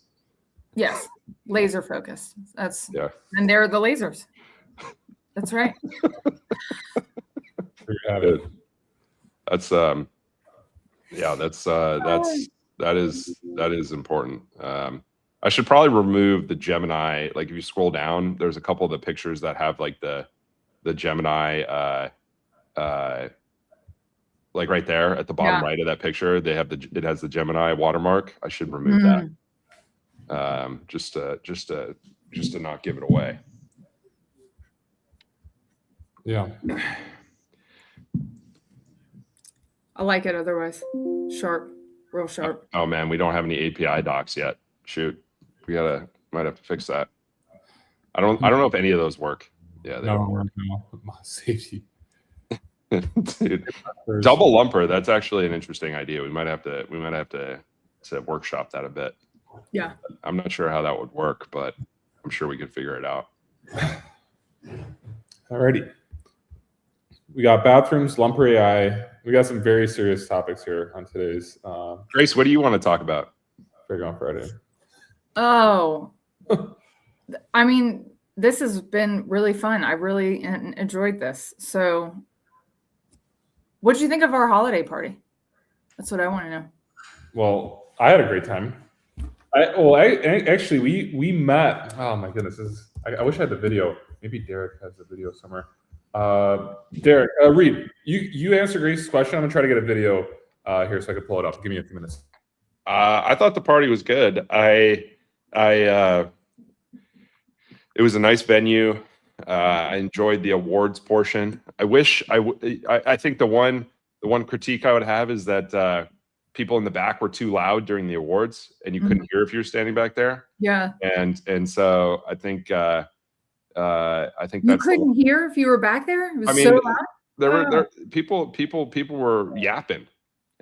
Speaker 2: Yes, laser focused. And they're the lasers. That's right. That
Speaker 1: is important. I should probably remove the Gemini. Like if you scroll down, there's a couple of the pictures that have like the Gemini, like right there at the bottom right of that picture, it has the Gemini watermark. I should remove that. Just to not give it away.
Speaker 3: Yeah.
Speaker 2: I like it otherwise. Sharp, real sharp.
Speaker 1: Oh man, we don't have any API docs yet. Shoot. Might have to fix that. I don't know if any of those work. Yeah, they don't work.
Speaker 3: No. Safety.
Speaker 1: Dude, double lumper, that's actually an interesting idea. We might have to workshop that a bit.
Speaker 2: Yeah.
Speaker 1: I'm not sure how that would work, but I'm sure we could figure it out.
Speaker 3: Alrighty. We got bathrooms, Lumper AI, We got some very serious topics here on today's
Speaker 1: Grace, what do you want to talk about?
Speaker 3: FreightGong Friday.
Speaker 2: Oh, I mean, this has been really fun. I really enjoyed this. So, what did you think of our holiday party? That's what I want to know.
Speaker 3: Well, I had a great time. Actually we met. Oh my goodness, I wish I had the video. Maybe Derek has the video somewhere. Derek, Reed, you answer Grace's question. I'm gonna try to get a video here so I can pull it up. Give me a few minutes.
Speaker 1: I thought the party was good. It was a nice venue. I enjoyed the awards portion. I think the one critique I would have is that people in the back were too loud during the awards, and you couldn't hear if you were standing back there.
Speaker 2: Yeah.
Speaker 1: And so I think
Speaker 2: You
Speaker 1: that's
Speaker 2: couldn't hear if you were back there? It was
Speaker 1: I mean,
Speaker 2: so loud?
Speaker 1: there people were yapping,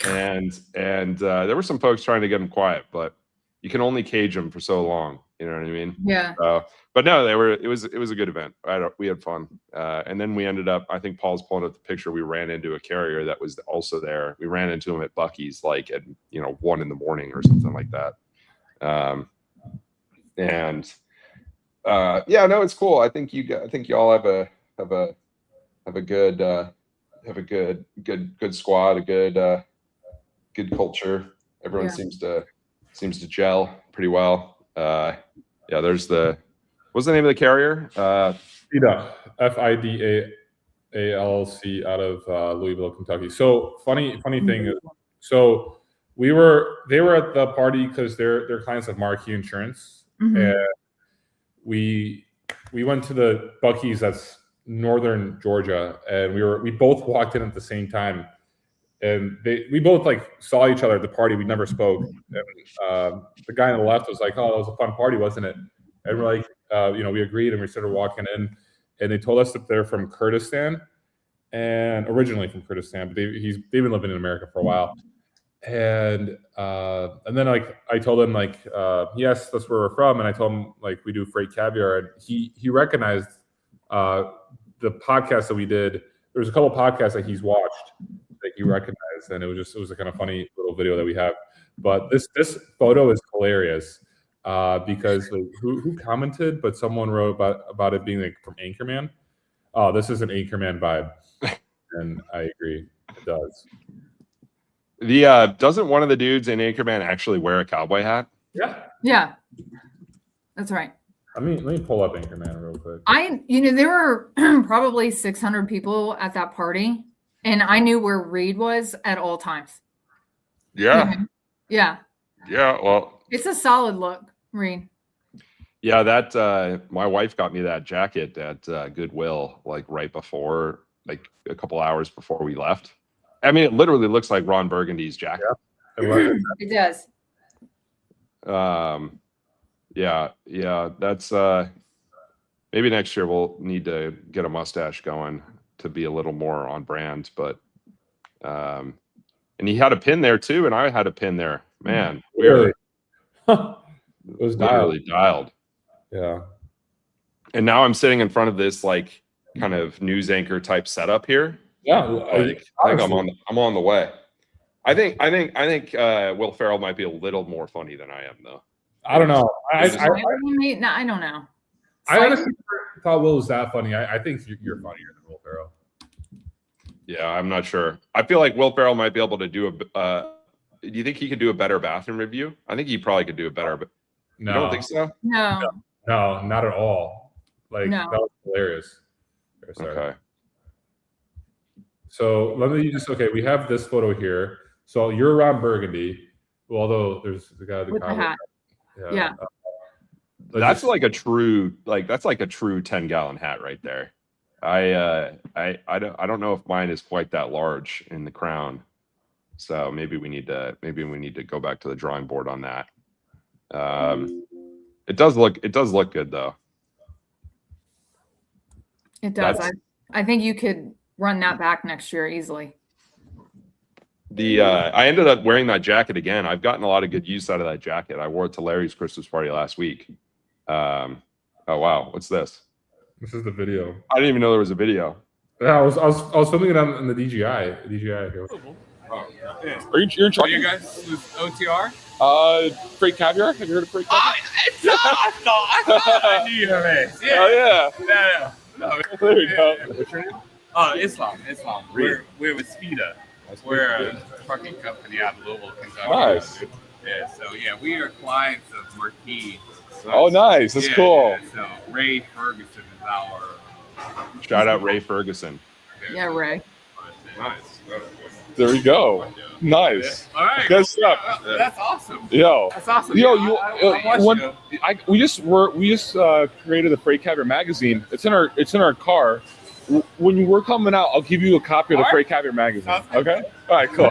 Speaker 1: and there were some folks trying to get them quiet, but you can only cage them for so long. You know what I mean?
Speaker 2: Yeah.
Speaker 1: But no, it was a good event. We had fun, and then we ended up. I think Paul's pulling up the picture. We ran into a carrier that was also there. We ran into him at Buc-ee's, like at 1 a.m. or something like that. Yeah, no, it's cool. I think you all have a good squad, a good culture. Everyone seems to gel pretty well. Yeah, there's what's the name of the carrier?
Speaker 3: FIDA, FIDA out of Louisville, Kentucky. So funny thing is, so they were at the party because they're clients of Marquee Insurance, and we went to the Buc-ee's that's northern Georgia, and we both walked in at the same time, and we both like saw each other at the party. We never spoke, and the guy on the left was like, "Oh, that was a fun party, wasn't it?" And we're like, we agreed, and we started walking in, and they told us that they're from Kurdistan, and originally from Kurdistan, but they've been living in America for a while. And then like I told him like, yes, that's where we're from, and I told him like we do Freight Caviar, and he recognized the podcast that we did. There was a couple of podcasts that he's watched that he recognized, and it was a kind of funny little video that we have. But this photo is hilarious because like, who commented? But someone wrote about it being like from Anchorman. Oh, this is an Anchorman vibe, and I agree, it does.
Speaker 1: Doesn't one of the dudes in Anchorman actually wear a cowboy hat?
Speaker 2: Yeah. That's right.
Speaker 3: Let me pull up Anchorman real quick.
Speaker 2: There were probably 600 people at that party, and I knew where Reed was at all times.
Speaker 1: Yeah.
Speaker 2: Yeah.
Speaker 1: Yeah. Well,
Speaker 2: it's a solid look, Reed.
Speaker 1: Yeah, that my wife got me that jacket at Goodwill, like right before, like a couple hours before we left. I mean, it literally looks like Ron Burgundy's jacket.
Speaker 2: Yeah, it does.
Speaker 1: Yeah. That's maybe next year we'll need to get a mustache going to be a little more on brand. But and he had a pin there too, and I had a pin there. Man,
Speaker 3: really? It was
Speaker 1: dialed.
Speaker 3: Yeah.
Speaker 1: And now I'm sitting in front of this like kind of news anchor type setup here.
Speaker 3: Yeah,
Speaker 1: like, I think I'm on the way. I think Will Ferrell might be a little more funny than I am, though.
Speaker 3: I don't know. I
Speaker 2: don't know.
Speaker 3: I honestly thought Will was that funny. I think you're funnier than Will Ferrell.
Speaker 1: Yeah, I'm not sure. I feel like Will Ferrell might be able to do do you think he could do a better bathroom review? I think he probably could do a better.
Speaker 3: No,
Speaker 1: you don't think so?
Speaker 2: No,
Speaker 3: not at all. Like that was hilarious.
Speaker 1: Okay.
Speaker 3: So let me we have this photo here. So you're Ron Burgundy, although there's the guy with the hat.
Speaker 2: Yeah.
Speaker 1: That's like a true 10-gallon hat right there. I don't know if mine is quite that large in the crown. So maybe we need to go back to the drawing board on that. It does look good though.
Speaker 2: It does. I think you could run that back next year easily.
Speaker 1: I ended up wearing that jacket again. I've gotten a lot of good use out of that jacket. I wore it to Larry's Christmas party last week. Oh wow, what's this?
Speaker 3: This is the video.
Speaker 1: I didn't even know there was a video.
Speaker 3: Yeah, I was filming it on the DJI. DJI here.
Speaker 4: Oh, yeah. You're in charge?
Speaker 6: You guys with OTR?
Speaker 4: Freight Caviar. Have you heard of Freight Caviar?
Speaker 6: I thought I knew your face. Yeah.
Speaker 4: Oh yeah.
Speaker 6: No.
Speaker 4: There you go.
Speaker 6: What's your name? Islam. We're with Speeda. We're a trucking company out of Louisville, Kentucky.
Speaker 4: Nice.
Speaker 6: Yeah. So yeah, we are clients of Marquis.
Speaker 4: Oh, nice. That's cool.
Speaker 6: Yeah, so Ray Ferguson is our.
Speaker 1: Shout out Ray Ferguson.
Speaker 2: Yeah, Ray.
Speaker 6: Nice.
Speaker 4: There you go. Nice.
Speaker 6: All right.
Speaker 4: Good stuff.
Speaker 6: That's awesome.
Speaker 4: Yo.
Speaker 6: That's awesome.
Speaker 4: Yo,
Speaker 6: I watched you.
Speaker 4: we just created the Freight Caviar magazine. It's in our car. When we're coming out, I'll give you a copy of the Freight Caviar magazine. Okay. All right. Cool.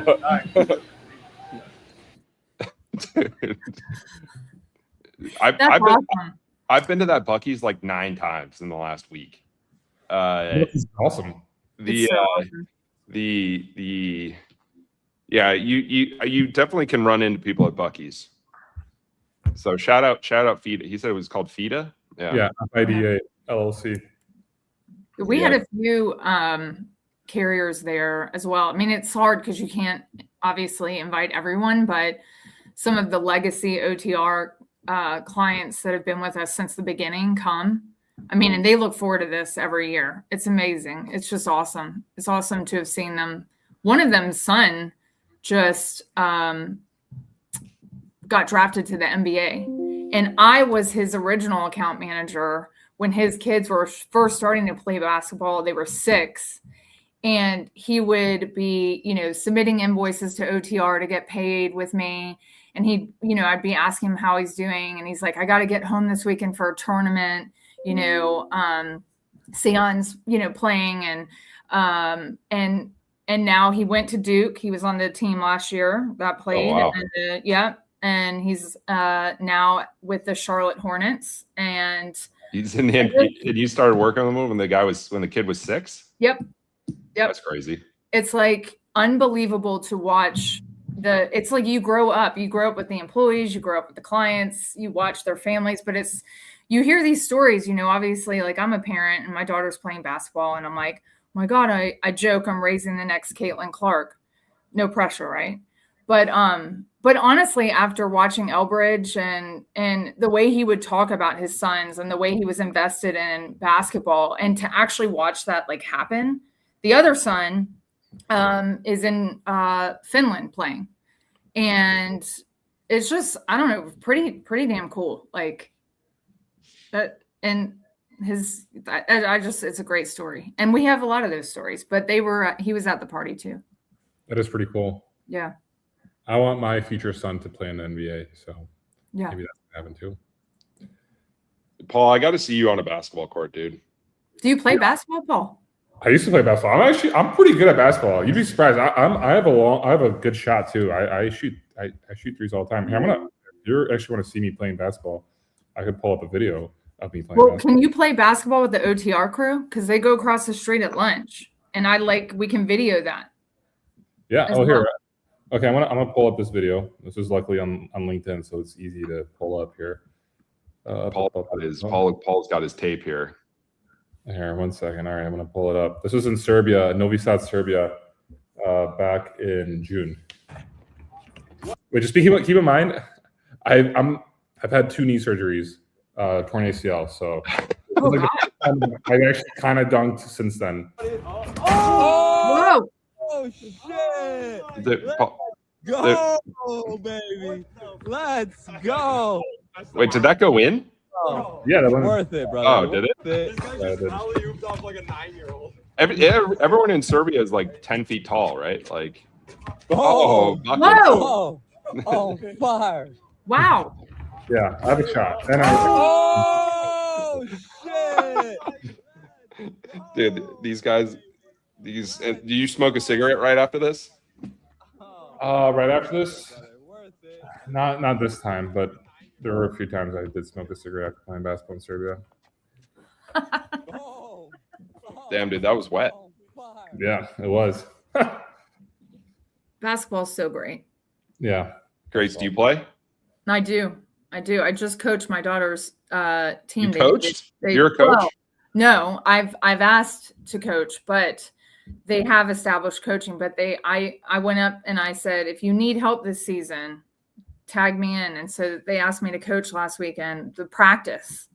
Speaker 1: I've been to that Buc-ee's like 9 times in the last week.
Speaker 3: That's awesome.
Speaker 1: You definitely can run into people at Buc-ee's. So shout out FIDA. He said it was called FIDA.
Speaker 3: Yeah, FIDA LLC.
Speaker 2: We had a few carriers there as well. I mean, it's hard because you can't obviously invite everyone, but some of the legacy OTR clients that have been with us since the beginning come. I mean, and they look forward to this every year. It's amazing. It's just awesome. It's awesome to have seen them. One of them's son just got drafted to the NBA. And I was his original account manager when his kids were first starting to play basketball. They were 6. And he would be, submitting invoices to OTR to get paid with me. And I'd be asking him how he's doing. And he's like, I got to get home this weekend for a tournament. Sion's, playing and now he went to Duke. He was on the team last year that played.
Speaker 1: Oh, wow.
Speaker 2: And he's now with the Charlotte Hornets. And
Speaker 1: you started working with him when the kid was 6?
Speaker 2: Yep.
Speaker 1: That's crazy.
Speaker 2: It's like unbelievable to watch. It's like you grow up with the employees, you grow up with the clients, you watch their families, but you hear these stories, obviously, like I'm a parent and my daughter's playing basketball and I'm like, oh my God, I joke I'm raising the next Caitlin Clark. No pressure, right? But honestly, after watching Elbridge and the way he would talk about his sons and the way he was invested in basketball and to actually watch that like happen, the other son is in Finland playing. And it's just, I don't know, pretty damn cool. Like that, and it's a great story. And we have a lot of those stories, but he was at the party too.
Speaker 3: That is pretty cool.
Speaker 2: Yeah.
Speaker 3: I want my future son to play in the NBA, so
Speaker 2: yeah,
Speaker 3: maybe that's what happened too.
Speaker 1: Paul, I got to see you on a basketball court, dude.
Speaker 2: Do you play basketball, Paul?
Speaker 3: I used to play basketball. I'm pretty good at basketball. You'd be surprised. I have a good shot too. I shoot threes all the time. If you actually want to see me playing basketball, I could pull up a video of me playing basketball.
Speaker 2: Can you play basketball with the OTR crew? Because they go across the street at lunch, and we can video that.
Speaker 3: Yeah. Oh, here. Okay, I'm gonna pull up this video. This is luckily on LinkedIn, so it's easy to pull up here.
Speaker 1: Paul's got his tape here.
Speaker 3: Here, 1 second. All right, I'm gonna pull it up. This was in Serbia, Novi Sad, Serbia, back in June. Wait, just keep in mind, I've had 2 knee surgeries, torn ACL, so I've actually kind of dunked since then.
Speaker 2: Whoa!
Speaker 7: Oh shit!
Speaker 1: Go,
Speaker 7: baby! Let's go!
Speaker 1: Wait, did that go in?
Speaker 7: Oh,
Speaker 3: Yeah, that one.
Speaker 7: worth it, brother.
Speaker 1: Oh, did it?
Speaker 7: This
Speaker 5: This guy just alley-ooped off like a 9-year-old.
Speaker 1: Everyone in Serbia is like 10 feet tall, right? Like,
Speaker 7: Oh!
Speaker 2: Whoa!
Speaker 7: Oh, fire!
Speaker 2: Wow!
Speaker 3: Yeah, I have a shot. And
Speaker 7: Oh shit!
Speaker 1: dude, these guys. Do you smoke a cigarette right after this?
Speaker 3: right after this,
Speaker 7: Worth it.
Speaker 3: not this time, but there were a few times I did smoke a cigarette after playing basketball in Serbia.
Speaker 7: Oh,
Speaker 1: Damn, dude, that was wet.
Speaker 7: fire.
Speaker 3: Yeah, it was.
Speaker 2: Basketball's so great.
Speaker 3: Yeah.
Speaker 1: Grace, do you play?
Speaker 2: I do. I just coached my daughter's team.
Speaker 1: You coached? You're a coach?
Speaker 2: Well, No, I've asked to coach, but they have established coaching. But I went up and I said, if you need help this season, tag me in. And so they asked me to coach last weekend, the practice.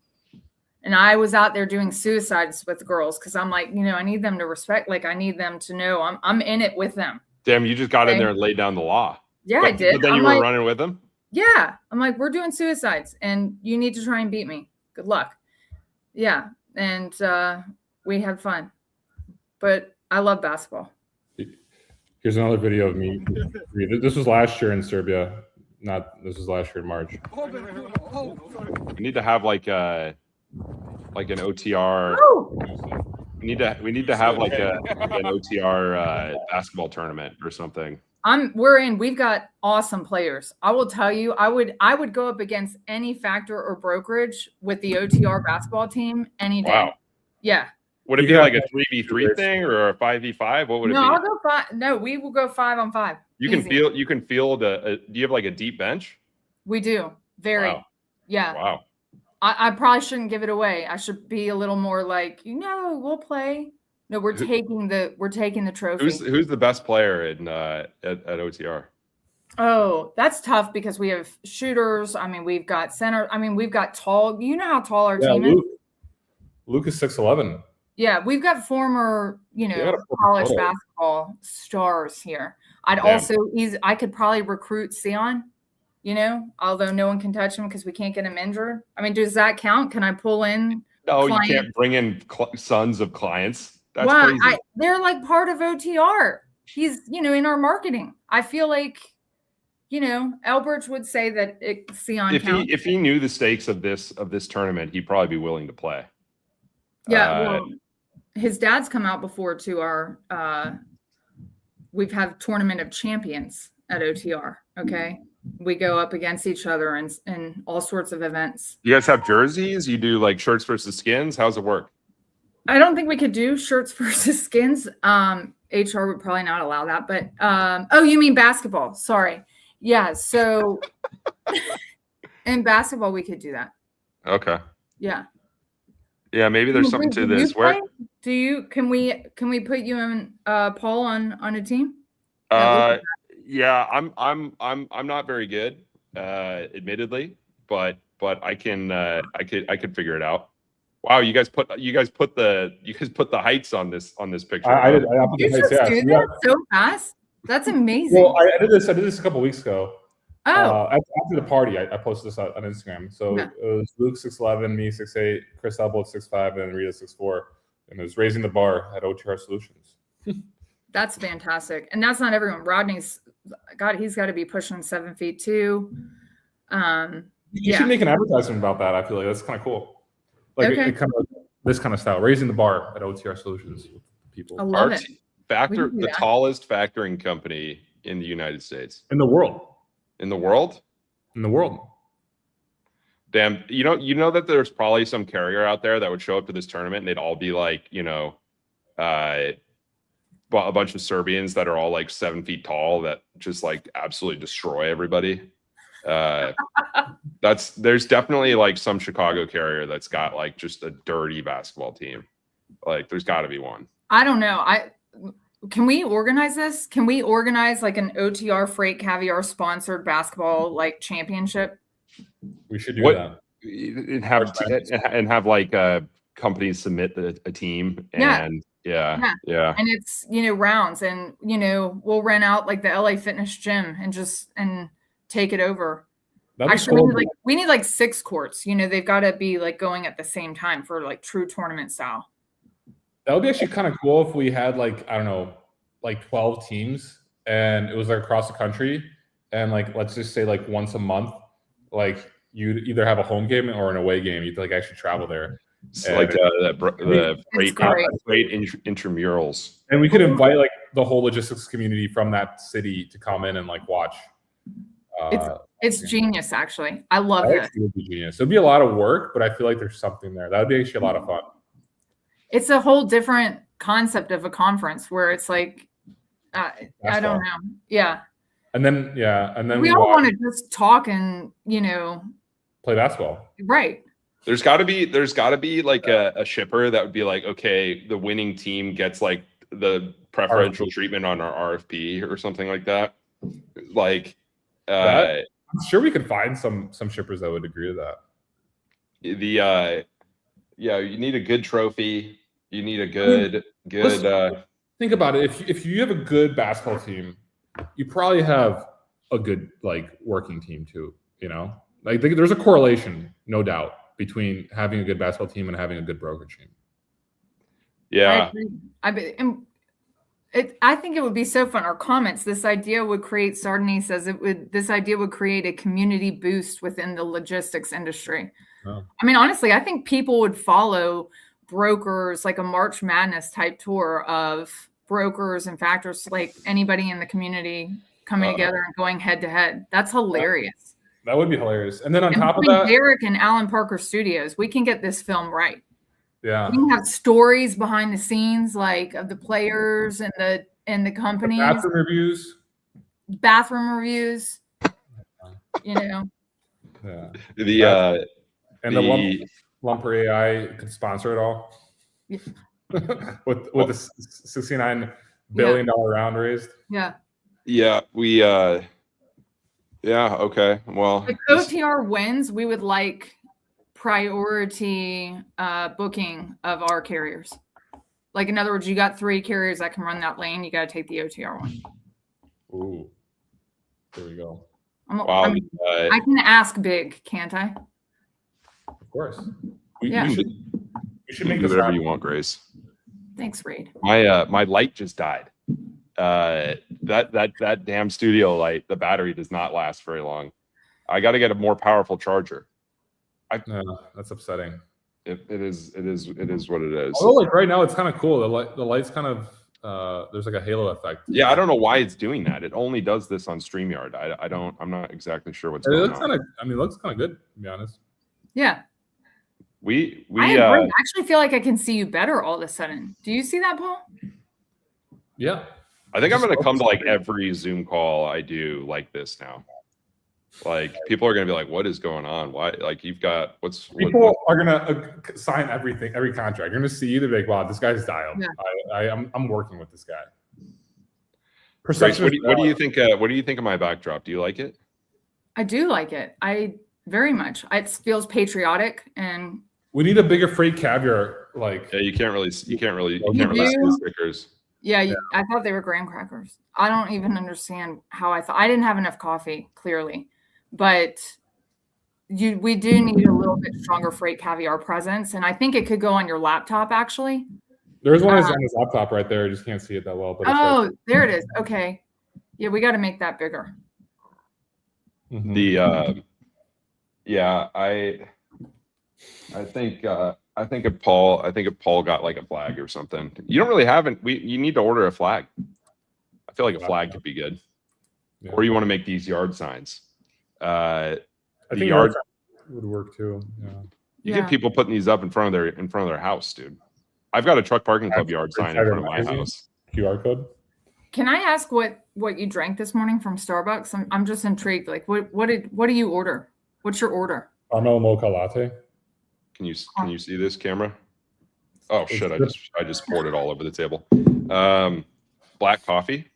Speaker 2: And I was out there doing suicides with girls because I'm like, I need them to respect. Like, I need them to know I'm in it with them.
Speaker 1: Damn, you just got in
Speaker 2: Okay.
Speaker 1: there and laid down the law.
Speaker 2: Yeah, I did.
Speaker 1: But then
Speaker 2: I'm
Speaker 1: you were
Speaker 2: like,
Speaker 1: running with them?
Speaker 2: yeah. I'm like, we're doing suicides and you need to try and beat me. Good luck. Yeah. And we had fun. But I love basketball.
Speaker 3: Here's another video of me. This was last year in Serbia. This was last year in March.
Speaker 1: We need to have like an OTR.
Speaker 2: Oh,
Speaker 1: We need to have like an OTR basketball tournament or something.
Speaker 2: we've got awesome players. I will tell you, I would go up against any factor or brokerage with the OTR basketball team any day.
Speaker 1: Wow.
Speaker 2: Yeah.
Speaker 1: Would it
Speaker 3: You
Speaker 1: be
Speaker 3: got
Speaker 1: like a 3v3 thing or a 5v5? What would it
Speaker 2: No,
Speaker 1: be?
Speaker 2: I'll go 5. No, we will go 5-on-5.
Speaker 1: You can
Speaker 2: Easy.
Speaker 1: field do you have like a deep bench?
Speaker 2: We do. Very.
Speaker 1: Wow.
Speaker 2: Yeah.
Speaker 1: Wow.
Speaker 2: I probably shouldn't give it away. I should be a little more like, we'll play. No, we're taking the trophy.
Speaker 1: Who's the best player in at OTR?
Speaker 2: Oh, that's tough because we have shooters. I mean, we've got center. I mean, we've got tall. You know how tall our team is?
Speaker 3: Luke is 6'11".
Speaker 2: Yeah, we've got former, college basketball stars here. I could probably recruit Sion, although no one can touch him because we can't get him injured. I mean, does that count? Can I pull in?
Speaker 1: No,
Speaker 2: clients?
Speaker 1: you can't bring in sons of clients. That's
Speaker 2: Well,
Speaker 1: crazy.
Speaker 2: they're like part of OTR. He's, in our marketing. I feel like, Elbridge would say that Sion counts.
Speaker 1: If he knew the stakes of this tournament, he'd probably be willing to play.
Speaker 2: Yeah, well, his dad's come out before to our we've had tournament of champions at OTR. Okay. We go up against each other in all sorts of events.
Speaker 1: You guys have jerseys? You do like shirts versus skins? How's it work?
Speaker 2: I don't think we could do shirts versus skins. HR would probably not allow that, but oh, you mean basketball? Sorry. Yeah. So in basketball, we could do that.
Speaker 1: Okay.
Speaker 2: Yeah.
Speaker 1: Yeah, maybe there's something to this. Where
Speaker 2: can we put you and Paul on a team?
Speaker 1: Yeah, I'm not very good, admittedly, but I could figure it out. Wow, you guys put the heights on this picture.
Speaker 3: I put the
Speaker 2: You
Speaker 3: heights,
Speaker 2: just do
Speaker 3: yeah.
Speaker 2: that so fast. That's amazing.
Speaker 3: Well, I did this a couple weeks ago.
Speaker 2: Oh,
Speaker 3: After the party, I posted this on Instagram. So
Speaker 2: Yeah.
Speaker 3: it was Luke 6'11", me 6'8", Chris Elbow 6'5", and Rita 6'4", and it was raising the bar at OTR Solutions.
Speaker 2: that's fantastic. And that's not everyone. Rodney's he's got to be pushing 7 feet too.
Speaker 3: You should make an advertisement about that. I feel like that's kind of cool. Like
Speaker 2: Okay.
Speaker 3: this kind of style, raising the bar at OTR Solutions with people
Speaker 2: I love it. We can do
Speaker 1: The
Speaker 2: that.
Speaker 1: tallest factoring company in the United States.
Speaker 3: in the world.
Speaker 1: In the world?
Speaker 3: In the world.
Speaker 1: Damn, you know that there's probably some carrier out there that would show up to this tournament and they'd all be like, a bunch of Serbians that are all like 7 feet tall that just like absolutely destroy everybody. There's definitely like some Chicago carrier that's got like just a dirty basketball team. Like there's got to be one.
Speaker 2: I don't know. Can we organize this? Can we organize like an OTR Freight Caviar sponsored basketball like championship?
Speaker 3: We should do
Speaker 1: What-
Speaker 3: that.
Speaker 1: And have like companies submit a team and yeah.
Speaker 2: And it's, rounds and, we'll rent out like the LA Fitness gym and take it over.
Speaker 3: That'd be
Speaker 2: Actually,
Speaker 3: cool.
Speaker 2: we need like 6 courts. They've got to be like going at the same time for like true tournament style.
Speaker 3: That would be actually kind of cool if we had like, I don't know, like 12 teams and it was like across the country. And like, let's just say like once a month, like you either have a home game or an away game. You'd like actually travel there.
Speaker 1: It's like the freight intramurals.
Speaker 3: And we could invite like the whole logistics community from that city to come in and like watch.
Speaker 2: It's genius, actually. I love
Speaker 3: That
Speaker 2: it.
Speaker 3: actually would be genius. It'd be a lot of work, but I feel like there's something there. That would be actually a lot of fun.
Speaker 2: It's a whole different concept of a conference where it's like, I don't know. Yeah.
Speaker 3: And then
Speaker 2: We all want to just talk and,
Speaker 3: play basketball.
Speaker 2: right.
Speaker 1: There's got to be like a shipper that would be like, okay, the winning team gets like the preferential treatment on our RFP or something like that. Like,
Speaker 3: I'm sure we could find some shippers that would agree to that.
Speaker 1: Yeah, you need a good trophy. You need a good.
Speaker 3: Think about it. If you have a good basketball team, you probably have a good like working team too. You know, like there's a correlation, no doubt, between having a good basketball team and having a good brokerage team.
Speaker 1: Yeah,
Speaker 2: I think it would be so fun. Our comments, this idea would create, Sardini says this idea would create a community boost within the logistics industry.
Speaker 3: Oh.
Speaker 2: I mean, honestly, I think people would follow brokers, like a March Madness type tour of brokers and factors, like anybody in the community coming together and going head to head. That's hilarious.
Speaker 3: That would be hilarious. And then on top of that,
Speaker 2: Derek and Alan Parker Studios, we can get this film right.
Speaker 3: Yeah,
Speaker 2: we can have stories behind the scenes, like of the players and the companies. Bathroom reviews. You know.
Speaker 3: Yeah. The Lumper AI could sponsor it all.
Speaker 2: Yeah.
Speaker 3: with the $69 billion round raised.
Speaker 2: Yeah.
Speaker 1: Yeah, yeah, okay. Well,
Speaker 2: if OTR wins, we would like priority booking of our carriers. Like, in other words, you got 3 carriers that can run that lane. You got to take the OTR one.
Speaker 3: Ooh, there we go.
Speaker 2: I can ask big, can't I?
Speaker 3: Of course.
Speaker 1: We should make this whatever you want, Grace.
Speaker 2: Thanks, Reed.
Speaker 1: My light just died. That damn studio light, the battery does not last very long. I got to get a more powerful charger.
Speaker 3: That's upsetting.
Speaker 1: It is what it is.
Speaker 3: Although, like right now, it's kind of cool. The light's kind of there's like a halo effect.
Speaker 1: Yeah, I don't know why it's doing that. It only does this on StreamYard. I'm not exactly sure what's going on.
Speaker 3: It looks kind of good, to be honest.
Speaker 2: Yeah.
Speaker 1: We
Speaker 2: I actually feel like I can see you better all of a sudden. Do you see that, Paul?
Speaker 3: Yeah.
Speaker 1: I think I'm going to come to like every Zoom call I do like this now. Like, people are going to be like, what is going on? Why? Like, you've got
Speaker 3: people are going to sign everything, every contract. You're going to see you to be like, wow, this guy's dialed. Yeah. I'm working with this guy.
Speaker 1: Grace, what do you think? What do you think of my backdrop? Do you like it?
Speaker 2: I do like it. I very much. It feels patriotic, and
Speaker 3: we need a bigger Freight Caviar. Like,
Speaker 1: yeah, you can't really see the stickers.
Speaker 2: Yeah, I thought they were graham crackers. I don't even understand how I didn't have enough coffee, clearly, but we do need a little bit stronger Freight Caviar presence, and I think it could go on your laptop actually.
Speaker 3: There's one on his laptop right there. I just can't see it that well.
Speaker 2: But there it is. Okay, yeah, we got to make that bigger.
Speaker 1: Mm-hmm. I think if Paul got like a flag or something. You don't really have it. You need to order a flag. I feel like a flag could be good. Yeah. Or you want to make these yard signs.
Speaker 3: I think yard would work too. Yeah.
Speaker 1: You get people putting these up in front of their house, dude. I've got a truck parking club yard sign in front of my house.
Speaker 3: QR code.
Speaker 2: Can I ask what you drank this morning from Starbucks? I'm just intrigued. Like, what do you order? What's your order?
Speaker 3: Caramel mocha latte.
Speaker 1: Can you see this camera? Oh shit! I just poured it all over the table. Black coffee.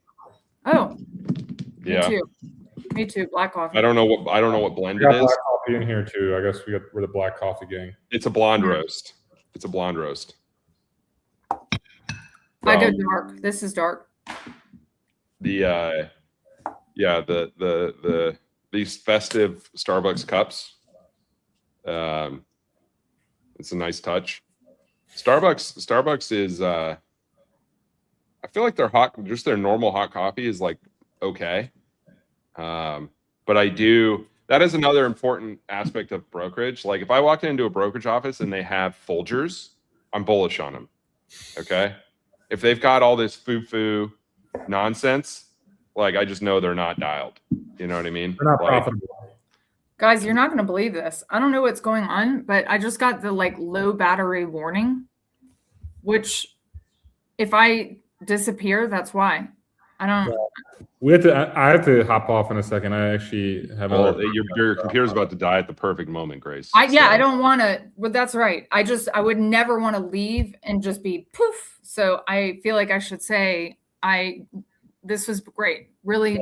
Speaker 2: Oh.
Speaker 1: Yeah.
Speaker 2: Me too. Black coffee.
Speaker 1: I don't know what blend it is.
Speaker 3: Black coffee in here too. I guess we're the black coffee gang.
Speaker 1: It's a blonde roast. It's a blonde roast.
Speaker 2: I go dark. This is dark.
Speaker 1: These festive Starbucks cups. It's a nice touch. Starbucks is I feel like their normal hot coffee is like okay. But that is another important aspect of brokerage. Like, if I walk into a brokerage office and they have Folgers, I'm bullish on them. Okay. If they've got all this foo-foo nonsense, like, I just know they're not dialed. You know what I mean?
Speaker 3: They're not profitable.
Speaker 2: Guys, you're not going to believe this. I don't know what's going on, but I just got the low battery warning, which if I disappear, that's why. I don't.
Speaker 3: I have to hop off in a second. I actually have
Speaker 1: Well,
Speaker 3: another.
Speaker 1: your computer's about to die at the perfect moment, Grace.
Speaker 2: I
Speaker 1: So-
Speaker 2: don't want to. But that's right. I would never want to leave and just be poof. So I feel like I should say this was great. Really,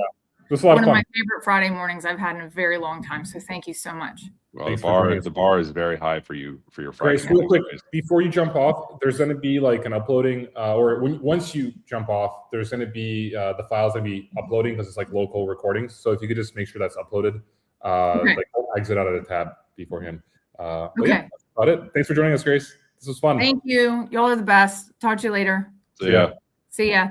Speaker 3: This was a lot
Speaker 2: one
Speaker 3: of
Speaker 2: of
Speaker 3: fun.
Speaker 2: my favorite Friday mornings I've had in a very long time. So thank you so much.
Speaker 1: Well,
Speaker 3: Thanks
Speaker 1: the
Speaker 3: for joining us.
Speaker 1: bar is very high for you for your Friday.
Speaker 3: Grace, real quick,
Speaker 1: mornings.
Speaker 3: before you jump off, there's going to be like an uploading, once you jump off, there's going to be the files going to be uploading because it's like local recordings. So if you could just make sure that's uploaded,
Speaker 2: Okay.
Speaker 3: like don't exit out of the tab beforehand. But
Speaker 2: Okay.
Speaker 3: yeah, that's about it. Thanks for joining us, Grace. This was fun.
Speaker 2: Thank you. Y'all are the best. Talk to you later.
Speaker 1: So yeah.
Speaker 2: See ya.